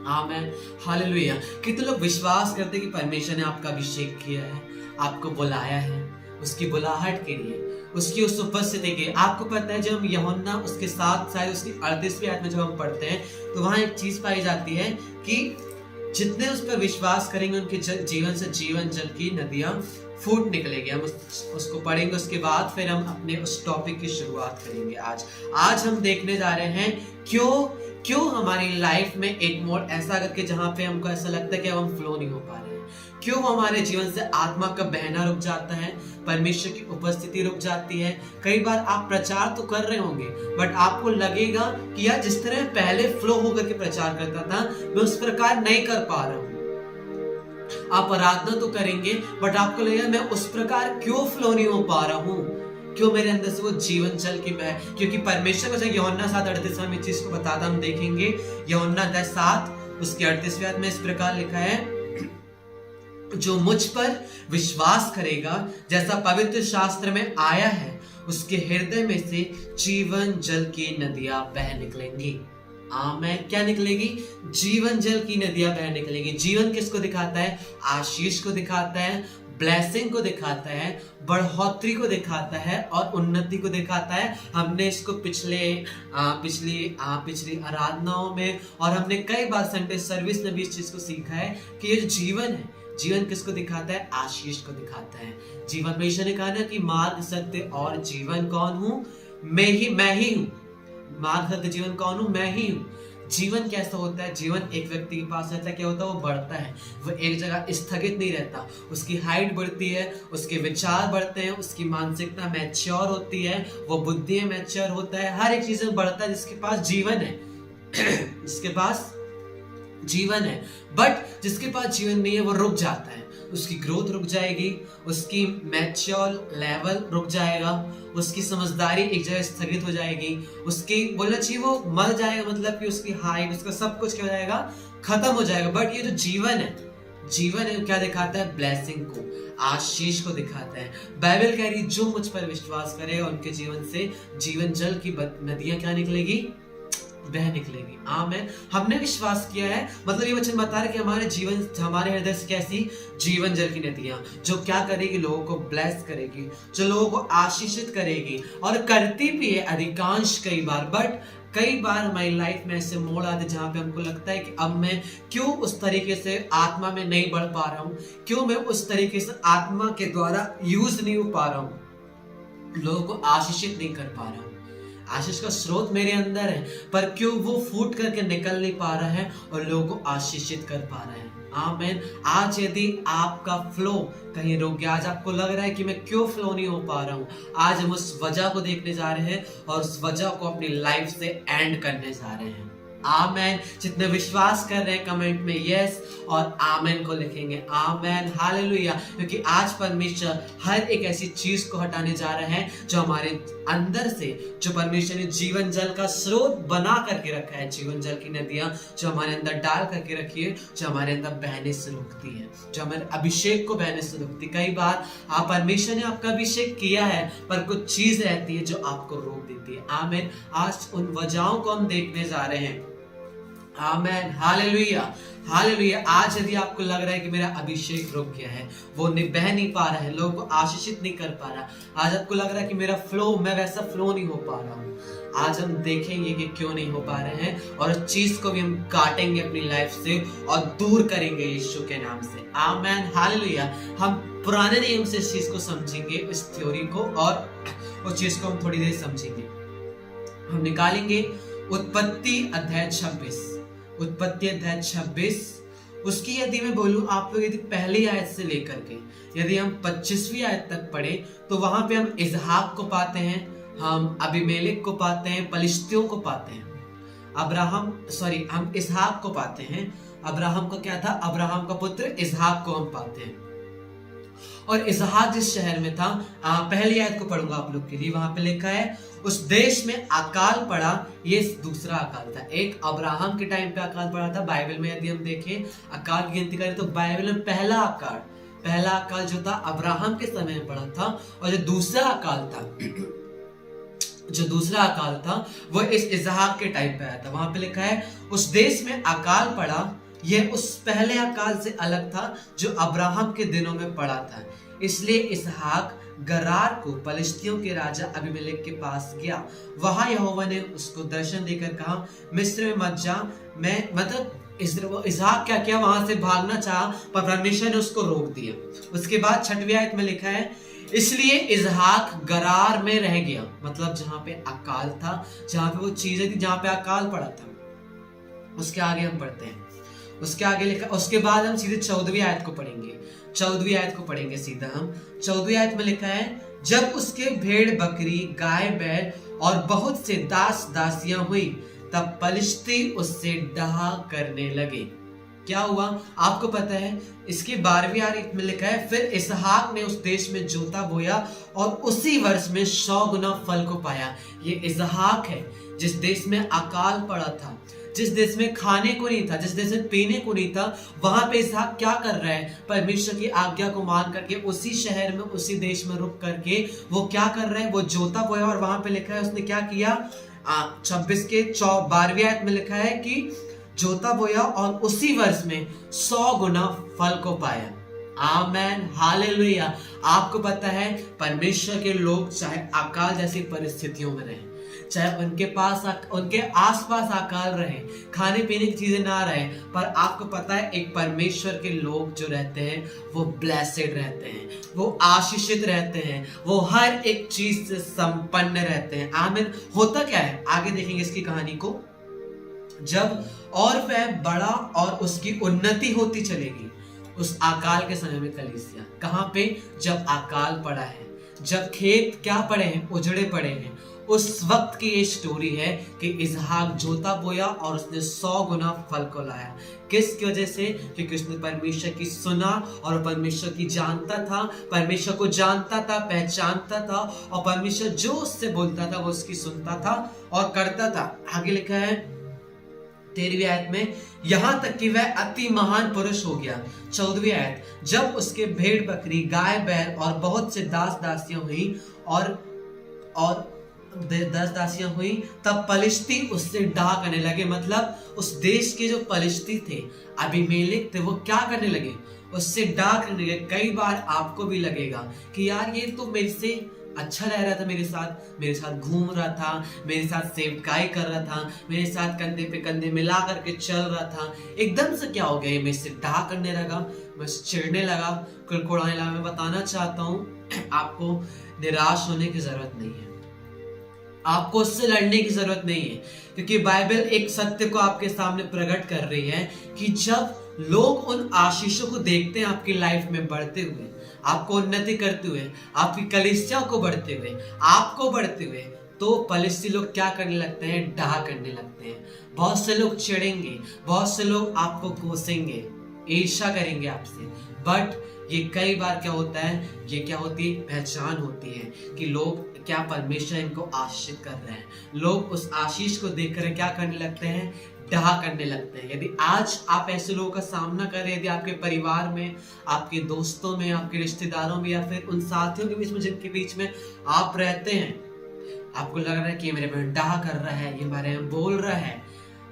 आमीन, हालेलुया। कितने लोग विश्वास करते कि परमेश्वर ने आपका अभिषेक किया है, आपको बुलाया है उसकी बुलाहट के लिए, उसकी उस उपस्थिति के। आपको पता है, जब हम यूहन्ना उसके साथ शायद उसकी 38वीं आयत में जब हम पढ़ते हैं, तो वहां एक चीज पाई जाती है कि जितने उस पर विश्वास करेंगे उनके जीवन से जीवन जल की नदियां फूट निकलेगी। हम उसको पढ़ेंगे, उसके बाद फिर हम अपने उस टॉपिक की शुरुआत करेंगे। आज हम देखने जा रहे हैं क्यों हमारी लाइफ में एक मोड़ ऐसा करके जहां पे हमको ऐसा लगता है कि अब हम फ्लो नहीं हो पा रहे हैं। क्यों हमारे जीवन से आत्मा का बहना रुक जाता है, परमेश्वर की उपस्थिति रुक जाती है। कई बार आप प्रचार तो कर रहे होंगे, बट आपको लगेगा कि यार जिस तरह पहले फ्लो होकर के प्रचार करता था, मैं उस प्रकार नहीं कर पा रहा हूं। आप आराधना तो करेंगे, बट आपको लगेगा मैं उस प्रकार क्यों फ्लो नहीं हो पा रहा हूँ? क्यों मेरे अंदर से वो जीवन जल की बह? क्योंकि परमेश्वर को यूहन्ना 7:38 में इस चीज को बताता हम देखेंगे। यूहन्ना 10:7 उसके 38वें आयत में इस प्रकार लिखा है, जो मुझ पर विश्वास करेगा, जैसा पवित्र शास्त्र में आया है, उसके हृदय में से जीवन जल की नदियां बह निकलेंगी। आमीन। क्या निकलेगी? जीवन जल की नदियां बह निकलेंगी। जीवन किसको दिखाता है? आशीष को दिखाता है, ब्लेसिंग को दिखाता है, बढ़ोतरी को दिखाता है और उन्नति को दिखाता है। हमने इसको पिछली आराधनाओं में और हमने कई बार संडे सर्विस में भी इस चीज को सीखा है कि ये जो जीवन है, जीवन किसको दिखाता है? आशीष को दिखाता है। जीवन में ईश्वर ने कहा ना कि मार्ग, सत्य और जीवन कौन हूं? मैं ही हूं। मार्ग, सत्य, जीवन कौन हूं? मैं ही हूं। जीवन कैसा होता है? जीवन एक व्यक्ति के पास रहता है, क्या होता है? वो बढ़ता है, वो एक जगह स्थगित नहीं रहता। उसकी हाइट बढ़ती है, उसके विचार बढ़ते हैं, उसकी मानसिकता मैच्योर होती है, वो बुद्धि में मैच्योर होता है, हर एक चीज में बढ़ता है जिसके पास जीवन है। जिसके पास जीवन है। बट जिसके पास जीवन नहीं है वो रुक जाता है, उसकी ग्रोथ रुक जाएगी, उसकी मैच्योर लेवल रुक जाएगा, उसकी समझदारी एक जगह स्थगित हो जाएगी, उसकी बोलना चाहिए वो मर जाएगा, मतलब कि उसकी हाइट, उसका सब कुछ क्या हो जाएगा? खत्म हो जाएगा। बट ये जो जीवन है क्या दिखाता है? ब्लेसिंग को, आशीष को दिखाता है। बाइबल कह रही जो मुझ पर विश्वास करेगा उनके जीवन से जीवन जल की नदियां क्या निकलेगी? बह निकलेगी। आमीन। हमने विश्वास किया है, मतलब ये वचन बता रहे कि हमारे हृदय से कैसी जीवन जल की नदियां, जो क्या करेगी? लोगों को ब्लेस करेगी, जो लोगों को आशीषित करेगी, और करती भी है अधिकांश कई बार। बट कई बार हमारी लाइफ में ऐसे मोड़ आते जहां पे हमको लगता है कि अब मैं क्यों उस तरीके से आत्मा में नहीं बढ़ पा रहा हूं, क्यों मैं उस तरीके से आत्मा के द्वारा यूज नहीं हो पा रहा हूं, लोगों को आशीषित नहीं कर पा रहा हूं। आशीष का स्रोत मेरे अंदर है, पर क्यों वो फूट करके निकल नहीं पा रहा है और लोगों को आशीषित कर पा रहा है। आमीन। आज यदि आपका फ्लो कहीं रुक गया, आज आपको लग रहा है कि मैं क्यों फ्लो नहीं हो पा रहा हूं, आज हम उस वजह को देखने जा रहे हैं और उस वजह को अपनी लाइफ से एंड करने जा रहे हैं। आमीन। जितने विश्वास कर रहे हैं कमेंट में यस और आमीन को लिखेंगे। आमीन, हालेलुया। क्योंकि आज परमेश्वर हर एक ऐसी चीज को हटाने जा रहा है जो हमारे अंदर से, जो परमेश्वर ने जीवन जल का स्रोत बना करके रखा है, जीवन जल की नदियां जो हमारे अंदर डाल करके रखी है, जो हमारे अंदर बहने से रुकती है, जो हमारे अभिषेक को बहने से रुकती। कई बार आप परमेश्वर ने आपका अभिषेक किया है, पर कुछ चीज रहती है जो आपको रोक देती है। आमीन। आज उन वजहों को हम देखने जा रहे हैं आमेन, हालेलुया, हालेलुया। आज यदि आपको लग रहा है कि मेरा अभिषेक रुक गया है, वो बह नहीं पा रहा है, लोगों को आशीषित नहीं कर पा रहा, आज आपको लग रहा है कि मेरा फ्लो, मैं वैसा फ्लो नहीं हो पा रहा हूँ, आज हम देखेंगे कि क्यों नहीं हो पा रहे हैं और उस चीज को भी हम काटेंगे अपनी लाइफ से और दूर करेंगे यीशु के नाम से। आमेन, हालेलुया। हम पुराने नियम से इस चीज को समझेंगे, इस थ्योरी को, और उस चीज को हम थोड़ी देर समझेंगे। हम निकालेंगे उत्पत्ति अध्याय 26, उत्पत्ति अध्याय 26, उसकी यदि मैं बोलूं आप लोग यदि पहली आयत से लेकर के यदि हम 25वीं आयत तक पढ़े तो वहां पे हम इसहाक को पाते हैं, हम अबीमेलेक को पाते हैं, पलिश्तियों को पाते हैं, हम इसहाक को पाते हैं। अब्राहम का क्या था? अब्राहम का पुत्र इसहाक को हम पाते हैं। और इसहाक जिस शहर में था, पहली आयत को पढ़ूंगा आप लोग के लिए, वहां पे लिखा है उस देश में अकाल पड़ा। ये दूसरा अकाल था, एक अब्राहम के टाइम पे अकाल पड़ा था। बाइबल में यदि हम देखें अकाल की गिनती करें तो बाइबल में पहला अकाल जो था अब्राहम के समय में पड़ा था, और जो दूसरा अकाल था वो इस इसहाक के टाइम पे आया था। वहां पे लिखा है उस देश में अकाल पड़ा। यह उस पहले अकाल से अलग था जो अब्राहम के दिनों में पड़ा था। इसलिए इसहाक गरार को पलिश्तियों के राजा अबीमेलेक के पास गया। वहां यहोवा ने उसको दर्शन देकर कहा, मिस्र में मत जा। इसहाक क्या किया? वहां से भागना चाहा, पर परमेश्वर ने उसको रोक दिया। उसके बाद 6वीं आयत में लिखा है, इसलिए इसहाक गरार में रह गया, मतलब जहां पे अकाल था, जहां पे वो चीजें थी जहां पे अकाल पड़ा था। उसके आगे हम पढ़ते हैं, उसके आगे लिखा, उसके बाद हम सीधे 14वीं आयत को पढ़ेंगे। 14वीं आयत को पढ़ेंगे सीधा हम। 14वीं आयत में लिखा है, जब उसके भेड़ बकरी गाय बैल और बहुत से दास दासियां हुई तब पलिश्ती उससे डहा करने लगे। क्या हुआ आपको पता है? इसकी 12वीं आयत में लिखा है, फिर इसहाक ने उस देश में जोता बोया और उसी वर्ष में 100 गुना फल को पाया। ये इसहाक है जिस देश में अकाल पड़ा था, जिस देश में खाने को नहीं था, जिस देश में पीने को नहीं था, वहां पे इसहाक क्या कर रहा है? परमेश्वर की आज्ञा को मान करके उसी शहर में, उसी देश में रुक करके वो क्या कर रहा है? वो जोता बोया। और वहां पे लिखा है उसने क्या किया? 26 के 12वीं आयत में लिखा है कि जोता बोया और उसी वर्ष में 100 गुना फल को पाया। आमेन, हालेलुया। आपको पता है परमेश्वर के लोग चाहे अकाल जैसी परिस्थितियों में रहें, चाहे उनके आसपास अकाल रहे, खाने पीने की चीजें ना रहे, पर आपको पता है एक परमेश्वर के लोग जो रहते हैं वो ब्लेसेड रहते हैं, वो आशीषित रहते हैं, वो हर एक चीज से संपन्न रहते हैं। आमीन। होता क्या है आगे देखेंगे इसकी कहानी को। जब और वह बड़ा और उसकी उन्नति होती चलेगी, उस अकाल के समय में कलीसिया कहां पे? जब अकाल पड़ा है, जब खेत क्या पड़े हैं? उजड़े पड़े हैं। उस वक्त की ये स्टोरी है कि इसहाक जोता बोया और उसने 100 गुना फल को लाया। किसकी वजह से? क्योंकि उसने परमेश्वर की सुना और परमेश्वर की जानता था, परमेश्वर को जानता था, पहचानता था, और परमेश्वर जो उससे बोलता था वो उसकी सुनता था और करता था। आगे लिखा है 13वीं आयत में, यहां तक कि वह अति महान पुरुष हो गया। 14वीं आयत, जब उसके भेड़ बकरी गाय बैल और बहुत से दास दासियां हुई और 10 दासियां हुई तब पलिश्ती उससे डाह करने लगे। मतलब उस देश के जो पलिश्ती थे, अबीमेलेक थे, वो क्या करने लगे? उससे डाह करने लगे। कई बार आपको भी लगेगा कि यार ये तो मेरे से अच्छा रह रहा था, मेरे साथ घूम रहा था, मेरे साथ सेवकाई कर रहा था, मेरे साथ कंधे पे कंधे मिला करके चल रहा था, एकदम से क्या हो गया? ये मेरे से डाह करने लगा, मुझसे चिढ़ने लगा, कुड़कुड़ाने लगा। मैं बताना चाहता हूँ आपको निराश होने की जरूरत नहीं है, आपको उससे लड़ने की जरूरत नहीं है, क्योंकि बाइबल एक सत्य को आपके सामने प्रकट कर रही है कि जब लोग उन आशीषों को देखते हैं आपकी लाइफ में बढ़ते हुए, आपको उन्नति करते हुए, आपकी कलीसिया को बढ़ते हुए, आपको बढ़ते हुए, तो पलिश्ती लोग क्या करने लगते हैं? डाह करने लगते हैं। बहुत से लोग चिढ़ेंगे, बहुत से लोग आपको कोसेंगे, ईर्ष्या करेंगे आपसे। बट ये कई बार क्या होता है, ये क्या होती है? पहचान होती है कि लोग क्या परमेश्वर इनको आशीषित कर रहे हैं। लोग उस आशीष को देखकर क्या करने लगते हैं? डाह करने लगते हैं। यदि आज आप ऐसे लोगों का सामना कर रहे हैं, यदि आपके परिवार में, आपके दोस्तों में, आपके रिश्तेदारों में, या फिर उन साथियों के बीच में जिनके बीच में आप रहते हैं, आपको लग रहा है कि ये मेरे पे डाह कर रहा है, ये बारे में बोल रहा है,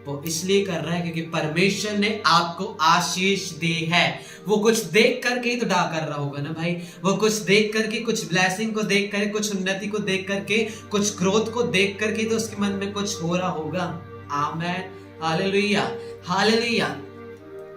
वो इसलिए कर रहा है क्योंकि परमेश्वर ने आपको आशीष दी है। वो कुछ देख करके ही तो डा कर रहा होगा ना भाई। वो कुछ देख करके, कुछ ब्लेसिंग को देख करके, कुछ उन्नति को देख करके, कुछ ग्रोथ को देख करके तो उसके मन में कुछ हो रहा होगा। आमेन, हालेलुया, हालेलुया।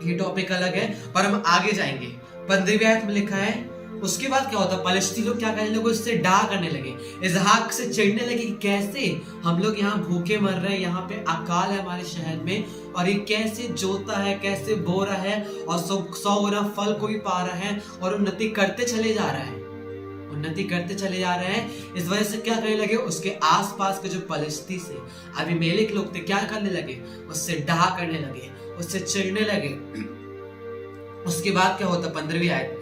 ये टॉपिक अलग है और हम आगे जाएंगे। 15वीं आयत में लिखा है, उसके बाद क्या होता, पलिश्ती लोग क्या करने लगे, उससे डा करने लगे, इजहाक से चिढ़ने लगे कि कैसे हम लोग यहाँ भूखे मर रहे हैं, यहाँ पे अकाल है हमारे शहर में, और ये कैसे जोता है, कैसे बो रहा है और 100 गुना फल को भी पा रहा है और उन्नति करते चले जा रहा है, उन्नति करते चले जा रहे हैं। इस वजह से क्या करने लगे, उसके आसपास के जो पलिश्ती से अबीमेलेक लोग थे क्या करने लगे, उससे डा करने लगे, उससे चिढ़ने लगे। उसके बाद क्या होता 15वीं आयत में,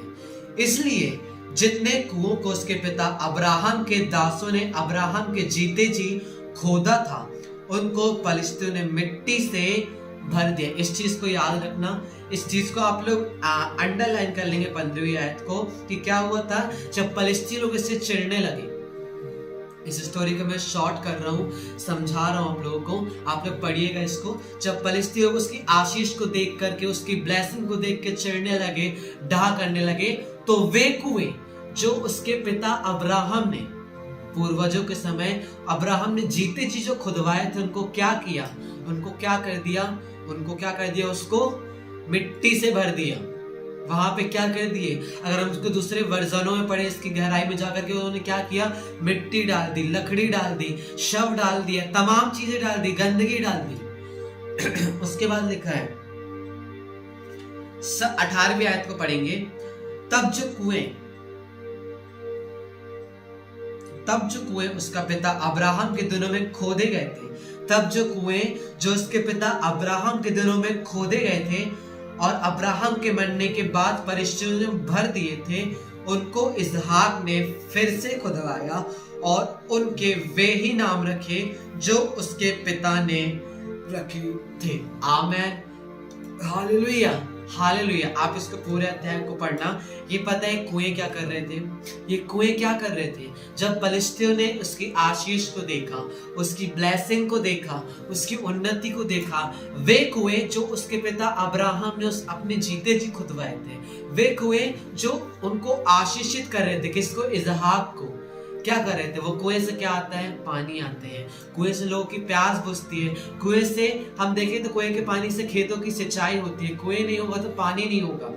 इसलिए जितने कुओं को उसके पिता अब्राहम के दासों ने अब्राहम के जीते जी खोदा था, उनको पलिश्तियों ने मिट्टी से भर दिया। इस चीज को याद रखना, इस चीज को आप लोग अंडरलाइन कर लेंगे 15वीं आयत को, कि क्या हुआ था जब पलिश्ती लोग इससे चिढ़ने लगे। इस स्टोरी को मैं शॉर्ट कर रहा हूँ, समझा रहा हूँ आप लोगों को, आप लोग पढ़िएगा इसको। जब पलिश्ती लोग उसकी आशीष को देख करके, उसकी ब्लेसिंग को देख के चिढ़ने लगे, डा करने लगे, तो वे कुएं जो उसके पिता अब्राहम ने पूर्वजों के समय अब्राहम ने जीते जी जो खुदवाए थे, उनको क्या किया, उनको क्या कर दिया, उनको क्या कर दिया, उसको मिट्टी से भर दिया। वहां पे क्या कर दिए, अगर हम उसको दूसरे वर्जनों में पढ़े, इसकी गहराई में जाकर के उन्होंने क्या किया, मिट्टी डाल दी, लकड़ी डाल दी, शव डाल दिया, तमाम चीजें डाल दी, गंदगी डाल दी। उसके बाद लिखा है 18वीं आयत को पढ़ेंगे, तब जो कुएं उसका पिता अब्राहम के दिनों में खोदे गए थे, तब जो कुएं जो उसके पिता अब्राहम के दिनों में खोदे गए थे और अब्राहम के मरने के बाद पलिश्तियों ने भर दिए थे, उनको इसहाक ने फिर से खुदवाया और उनके वे ही नाम रखे जो उसके पिता ने रखे थे। आमेन, हालेलुया, हालेलुया। आप इसको पूरे अध्याय को पढ़ना। ये पता है कुएं क्या कर रहे थे, ये कुएं क्या कर रहे थे, जब पलिश्तियों ने उसकी आशीष को देखा, उसकी ब्लेसिंग को देखा, उसकी उन्नति को देखा, वे कुएं जो उसके पिता अब्राहम ने अपने जीते जी खुदवाए थे, वे कुएं जो उनको आशीषित कर रहे थे, किसको, इसहाक को, क्या कर रहे थे, वो कुएं से क्या आता है, पानी आते हैं, कुएं से लोगों की प्यास बुझती है, कुएं से हम देखें तो कुएं के पानी से खेतों की सिंचाई होती है, कुएं नहीं होगा तो पानी नहीं होगा।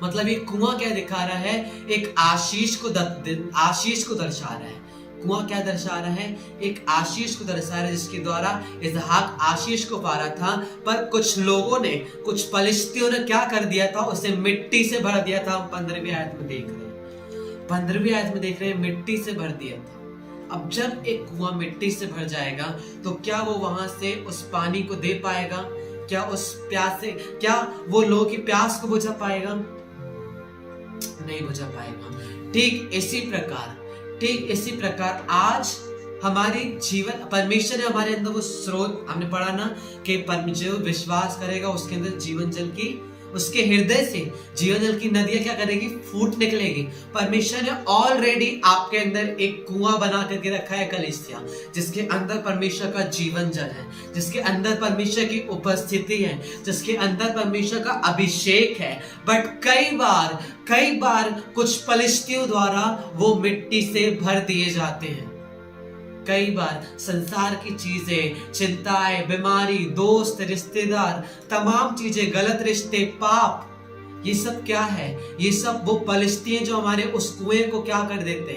मतलब ये कुआं क्या दिखा रहा है, एक आशीष को दर्शा रहा है। कुआं क्या दर्शा रहा है, एक आशीष को दर्शा रहा है, जिसके द्वारा इसहाक आशीष को पा रहा था, पर कुछ लोगों ने, कुछ पलिश्तियों ने क्या कर दिया था, उसे मिट्टी से भर दिया था। हम 15वीं आयत में देख रहे हैं, 15वीं आयत में देख रहे हैं, मिट्टी से भर दिया था। अब जब एक कुआं मिट्टी से भर जाएगा तो क्या वो वहां से उस पानी को दे पाएगा, क्या उस प्यास से, क्या वो लोगों की प्यास को बुझा पाएगा, नहीं बुझा पाएगा। ठीक इसी प्रकार आज हमारी जीवन, परमेश्वर ने हमारे अंदर वो स्रोत, हमने पढ़ा ना कि जो विश्वास करेगा उसके अंदर जीवन जल की, उसके हृदय से जीवन जल की नदियां क्या करेगी, फूट निकलेगी। परमेश्वर ने ऑलरेडी आपके अंदर एक कुआं बना करके रखा है कलीसिया, जिसके अंदर परमेश्वर का जीवन जल है, जिसके अंदर परमेश्वर की उपस्थिति है, जिसके अंदर परमेश्वर का अभिषेक है। बट कई बार कुछ पलिश्तियों द्वारा वो मिट्टी से भर दिए जाते हैं। कई बार संसार की चीजें, चिंताएं, बीमारी, दोस्त, रिश्तेदार, तमाम चीजें, गलत रिश्ते, पाप, ये सब क्या है, ये सब वो पलिश्ती हैं जो हमारे उस कुएं को क्या कर देते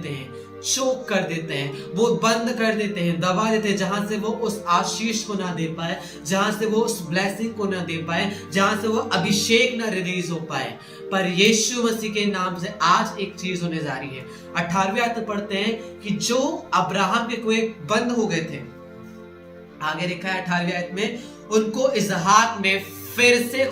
हैं, चोक कर देते हैं, वो बंद कर देते हैं, दबा देते हैं, जहां से वो उस आशीष को ना दे पाए, जहां से वो उस ब्लेसिंग को ना दे पाए, जहां से वो अभिषेक ना रिलीज हो पाए। पर यीशु मसीह के नाम से आज एक चीज होने जा रही है। 18वीं आयत पढ़ते हैं कि जो अब्राहम के कुएं बंद हो गए थे, आगे लिखा है 18वीं आयत में, उनको इसहाक ने फिर से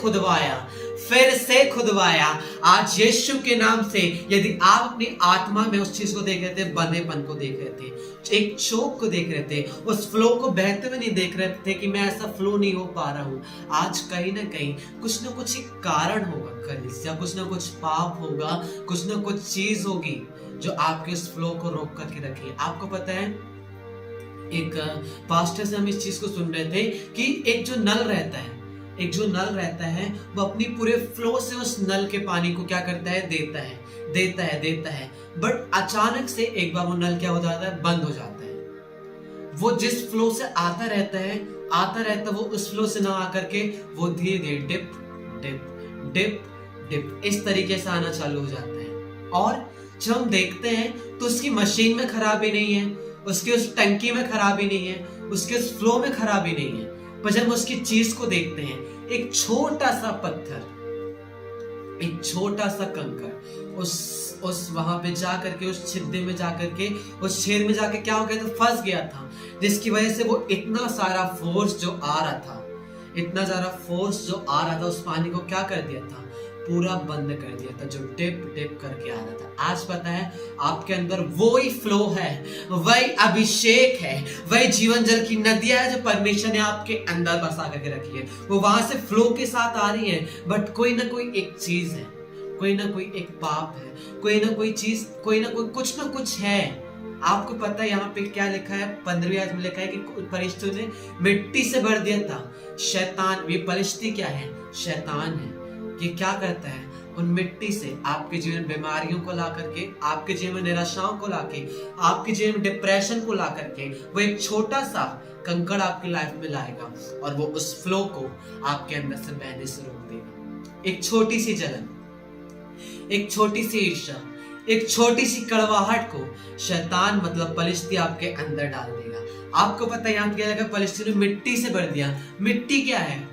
खुदवाया। आज यीशु के नाम से यदि आप अपनी आत्मा में उस चीज को देख रहे थे, बंधेपन को देख रहे थे, एक चोक को देख रहे थे, उस फ्लो को बहते हुए नहीं देख रहे थे कि मैं ऐसा फ्लो नहीं हो पा रहा हूं, आज कहीं ना कहीं कुछ ना कुछ एक कारण होगा कलीसिया, कुछ ना कुछ पाप होगा, कुछ ना कुछ चीज होगी जो आपके इस फ्लो को रोक करके रखी है। आपको पता है एक पास्टर से हम इस चीज को सुन रहे थे कि एक जो नल रहता है वो अपनी पूरे फ्लो से उस नल के पानी को क्या करता है, देता है। बट अचानक से एक बार वो नल क्या हो जाता है, बंद हो जाता है। वो जिस फ्लो से आता रहता है वो उस फ्लो से ना आकर के वो धीरे धीरे डिप डिप डिप डिप इस तरीके से आना चालू हो जाता है। और जब हम देखते हैं तो उसकी मशीन में खराबी नहीं है, उसकी उस टंकी में खराबी नहीं है, उसके उस फ्लो में खराबी नहीं है। पर जब हम उसकी चीज को देखते हैं, एक छोटा सा पत्थर, एक छोटा सा कंकड़ उस वहां पे जा करके, उस छिद्दे में जा करके, उस छेद में जाके क्या हो गया था, फंस गया था। जिसकी वजह से वो इतना सारा फोर्स जो आ रहा था उस पानी को क्या कर दिया था, पूरा बंद कर दिया था, जो डिप डिप करके आ रहा था। आज पता है आपके अंदर वही फ्लो है, वही अभिषेक है, वही जीवन जल की नदियां है जो परमेश्वर ने आपके अंदर बसा करके रखी है। वो वहां से फ्लो के साथ आ रही है, बट कोई ना कोई एक चीज है, कोई ना कोई एक पाप है, कोई ना कोई चीज, कोई ना कोई कुछ ना कुछ है। आपको पता है यहाँ पे क्या लिखा है, 15वीं आयत में लिखा है कि फरिश्तों ने मिट्टी से भर दिया था। शैतान, ये फरिश्ते क्या है, शैतान है। ये क्या करता है, उन मिट्टी से आपके जीवन में बीमारियों को ला करके, आपके जीवन में निराशाओं को लाके, आपके जीवन में डिप्रेशन को ला करके वो एक छोटा सा कंकड़ आपकी लाइफ में लाएगा और वो उस फ्लो को आपके अंदर से बहने से रोक देगा। एक छोटी सी जलन, एक छोटी सी ईर्ष्या, एक छोटी सी कड़वाहट को शैतान मतलब फलिश्ती आपके अंदर डाल देगा। आपको पता है यहाँ क्या लगा, फलिश्ती ने मिट्टी से भर दिया। मिट्टी क्या है,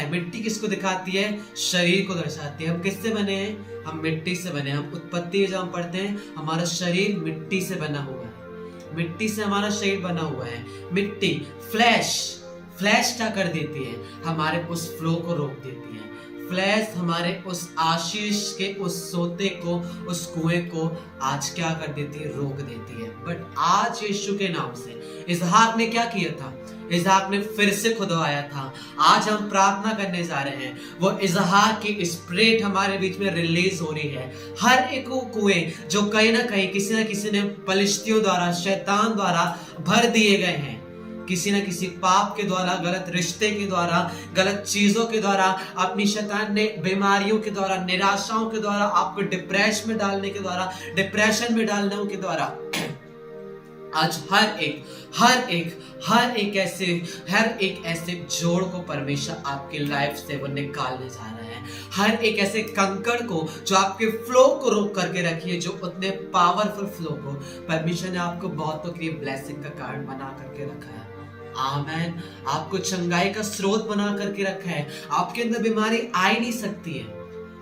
मिट्टी किसको दिखाती है, शरीर को दर्शाती है। हम किससे बने हैं, हम मिट्टी से बने हैं। हम उत्पत्ति जब हम पढ़ते हैं, हमारा शरीर मिट्टी से बना हुआ है, मिट्टी से हमारा शरीर बना हुआ है। मिट्टी, फ्लैश क्या कर देती है, हमारे उस फ्लो को रोक देती है। फ्लैश हमारे उस आशीष के उस सोते को, उस कुएं को आज क्या कर देती है, रोक देती है। बट आज यीशु के नाम से इसहाक ने क्या किया था, इसहाक ने फिर से खुदवाया था। आज हम प्रार्थना करने जा रहे हैं, वो इसहाक की स्पिरिट हमारे बीच में रिलीज हो रही है। हर एक वो कुएं जो कहीं ना कहीं किसी न किसी ने फलिश्तियों द्वारा, शैतान द्वारा भर दिए गए हैं, किसी न किसी पाप के द्वारा, गलत रिश्ते के द्वारा, गलत चीजों के द्वारा, अपनी शैतान ने बीमारियों के द्वारा, निराशाओं के द्वारा, आपको डिप्रेशन में डालने के द्वारा आज हर एक ऐसे जोड़ को परमेश्वर आपकी लाइफ से वो निकालने जा रहा है। हर एक ऐसे कंकड़ को जो आपके फ्लो को रोक करके रखी है, जो उतने पावरफुल फ्लो को परमेश्वर ने आपको बहुतों के लिए ब्लेसिंग का कारण बना करके रखा है। आमेन। आपको चंगाई का स्रोत बना करके रखा है। आपके अंदर बीमारी आ ही नहीं सकती है,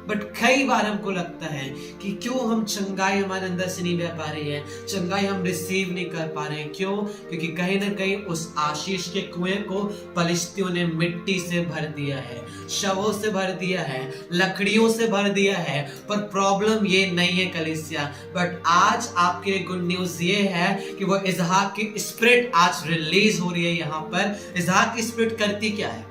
बट कई बार हमको लगता है कि क्यों हम चंगाई हमारे अंदर से नहीं बह पा रही है, चंगाई हम रिसीव नहीं कर पा रहे हैं। क्यों? क्योंकि कहीं ना कहीं उस आशीष के कुएं को फलिश्तियों ने मिट्टी से भर दिया है, शवों से भर दिया है, लकड़ियों से भर दिया है। पर प्रॉब्लम ये नहीं है कलीसिया, बट आज आपके लिए गुड न्यूज ये है कि वो इसहाक की स्पिरिट आज रिलीज हो रही है। यहाँ पर इसहाक की स्पिरिट करती क्या है,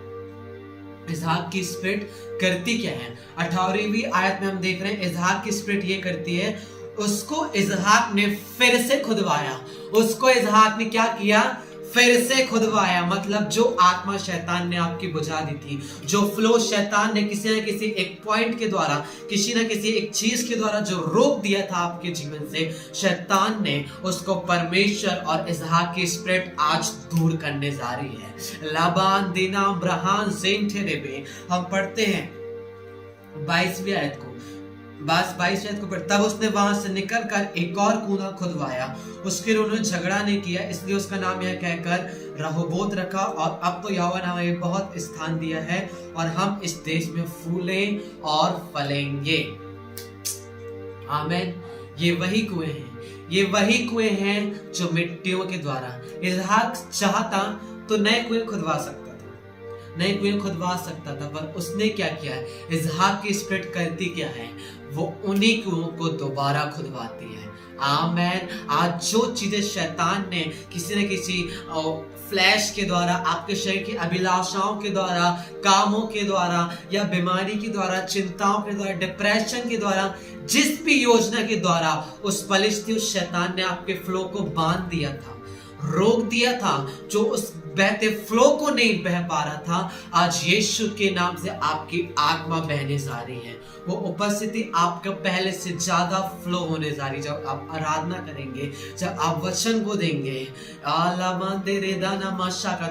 इसहाक की स्पिरिट करती क्या है? 18वीं आयत में हम देख रहे हैं इसहाक की स्पिरिट ये करती है, उसको इसहाक ने फिर से खुदवाया। उसको इसहाक ने क्या किया? फिर से खुदवाया। मतलब जो आत्मा शैतान ने आपकी बुझा दी थी, जो फ्लो शैतान ने किसी न किसी एक पॉइंट के द्वारा, किसी न किसी एक चीज के द्वारा जो रोक दिया था आपके जीवन से, शैतान ने उसको परमेश्वर और इसहाक की स्पिरिट आज दूर करने जा रही है। लाबान दिना ब्रहान ज़ेंठेरेबे, हम पढ़ते हैं 22वीं आयत को, बस 22 आयत को पढ़। तब उसने वहां से निकलकर एक और कुआं खुदवाया, उसके लिए उन्होंने झगड़ा नहीं किया, इसलिए उसका नाम यह कहकर रहोबोत रखा। और अब तो यहोवा ने हमें बहुत स्थान दिया है और हम इस देश में फूलें और फलेंगे। आमीन। ये वही कुएं हैं जो मिट्टियों के द्वारा, इसहाक चाहता तो नए कुएं खुदवा सकता था, पर उसने क्या किया? इसहाक की स्पिरिट करती क्या है? वो उन्हीं कुओं को दोबारा खुदवाती है। आमेन। आज जो चीजें शैतान ने किसी न किसी फ्लैश के द्वारा, आपके शरीर की अभिलाषाओं के द्वारा, कामों के द्वारा या बीमारी के द्वारा, चिंताओं के द्वारा, डिप्रेशन के द्वारा, जिस भी योजना के द्वारा उस फलिश्ती शैतान ने आपके फ्लो को बांध दिया था, रोक दिया था, जो उस बहते फ्लो को नहीं बह पा रहा था, आज यीशु के नाम से आपकी आत्मा बहने जा रही है। वो उपस्थिति आपका पहले से ज्यादा फ्लो होने जा रही है। जब आप आराधना करेंगे, जब आप वचन को देंगे,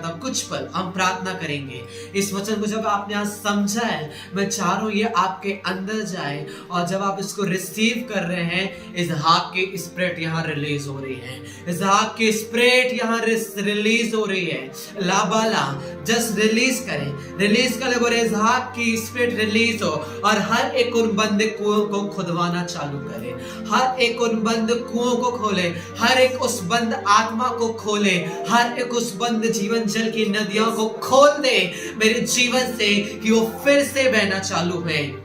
तब कुछ पल हम प्रार्थना करेंगे। इस वचन को जब आपने आज समझा है, मैं चाह रहा हूं ये आपके अंदर जाए, और जब आप इसको रिसीव कर रहे हैं, इसहाक की स्पिरिट यहाँ रिलीज हो रही है। इसहाक की स्पिरिट यहाँ रिलीज हो रही है। लाबाला जस्ट रिलीज करें, रिलीज कर बोले इसहाक की स्पिरिट रिलीज हो, और हर एक उन बंद कुओं को खुदवाना चालू करे, हर एक उन बंद कुओं को खोले, हर एक उस बंद आत्मा को खोले, हर एक उस बंद जीवन जल की नदियों को खोल दे मेरे जीवन से, कि वो फिर से बहना चालू है,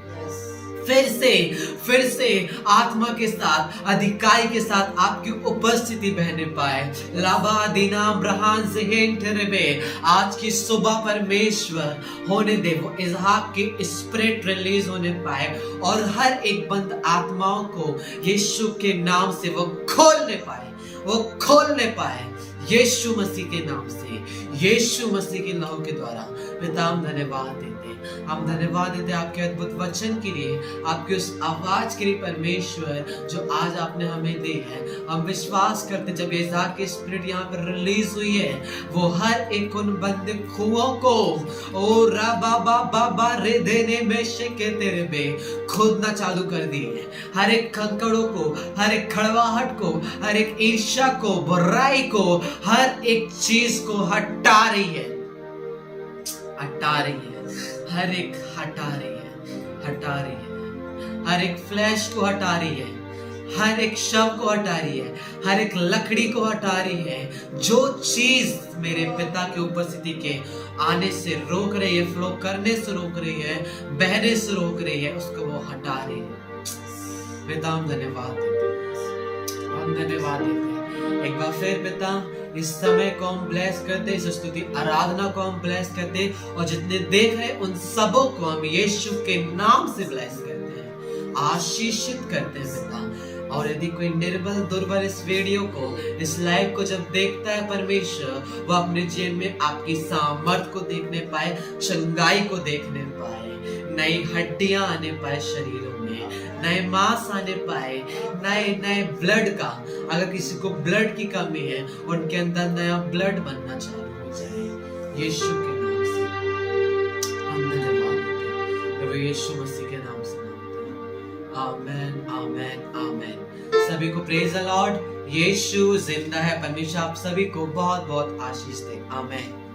फिर से आत्मा के साथ, अधिकारी के साथ आपकी उपस्थिति बहने पाए। लाबा दीना ब्रहान से आज की सुबह परमेश्वर होने दे, वो इसहाक की स्पिरिट रिलीज होने पाए, और हर एक बंद आत्माओं को यीशु के नाम से वो खोलने पाए, यीशु मसीह के नाम से, यीशु मसीह के लहू के द्वारा। पिता हम धन्यवाद देते आपके अद्भुत वचन के लिए, आपकी उस आवाज के लिए परमेश्वर, जो आज आपने हमें दी है। हम विश्वास करते जब इसहाक की स्पिरिट यहाँ पर रिलीज हुई है, वो हर एक उन बंद कुओं को ओ बाबा रे देने में शेके तेरे में खोदना चालू कर दिए। हर एक कंकड़ों को, हर एक खड़वाहट को, हर एक ईर्ष्या को, बुराई को, हर एक चीज को हटा रही है, हर एक हटा रही है, हर एक फ्लैश को हटा रही है, हर एक शव को हटा रही है, हर एक लकड़ी को हटा रही है। जो चीज मेरे पिता की उपस्थिति के आने से रोक रही है, फ्लो करने से रोक रही है, बहने से रोक रही है, उसको वो हटा रही है। पिता हम धन्यवाद देते हैं। एक बार फिर पिता, इस समय को हम ब्लेस करते, इस स्तुति आराधना को हम ब्लेस करते, और जितने देख रहे उन सबों को हम यीशु के नाम से ब्लेस करते हैं, आशीषित करते हैं पिता। और यदि कोई निर्बल दुर्बल इस वीडियो को, इस लाइव को जब देखता है परमेश्वर, वो अपने जीवन में आपकी सामर्थ को देखने पाए, चंगाई को देखने पाए, नई हड्डियां आने पाए शरीरों में, नए मांस आने पाए, नए ब्लड का, अगर किसी को ब्लड की कमी है, उनके अंदर नया ब्लड बनना चालू हो जाए यीशु के नाम से। हम धन्यवाद देते हैं यीशु मसीह के नाम से। आमेन, आमेन, आमेन। सभी को प्रेज द लॉर्ड। यीशु जिंदा है। परमेश्वर आप सभी को बहुत बहुत आशीष दे। आमेन।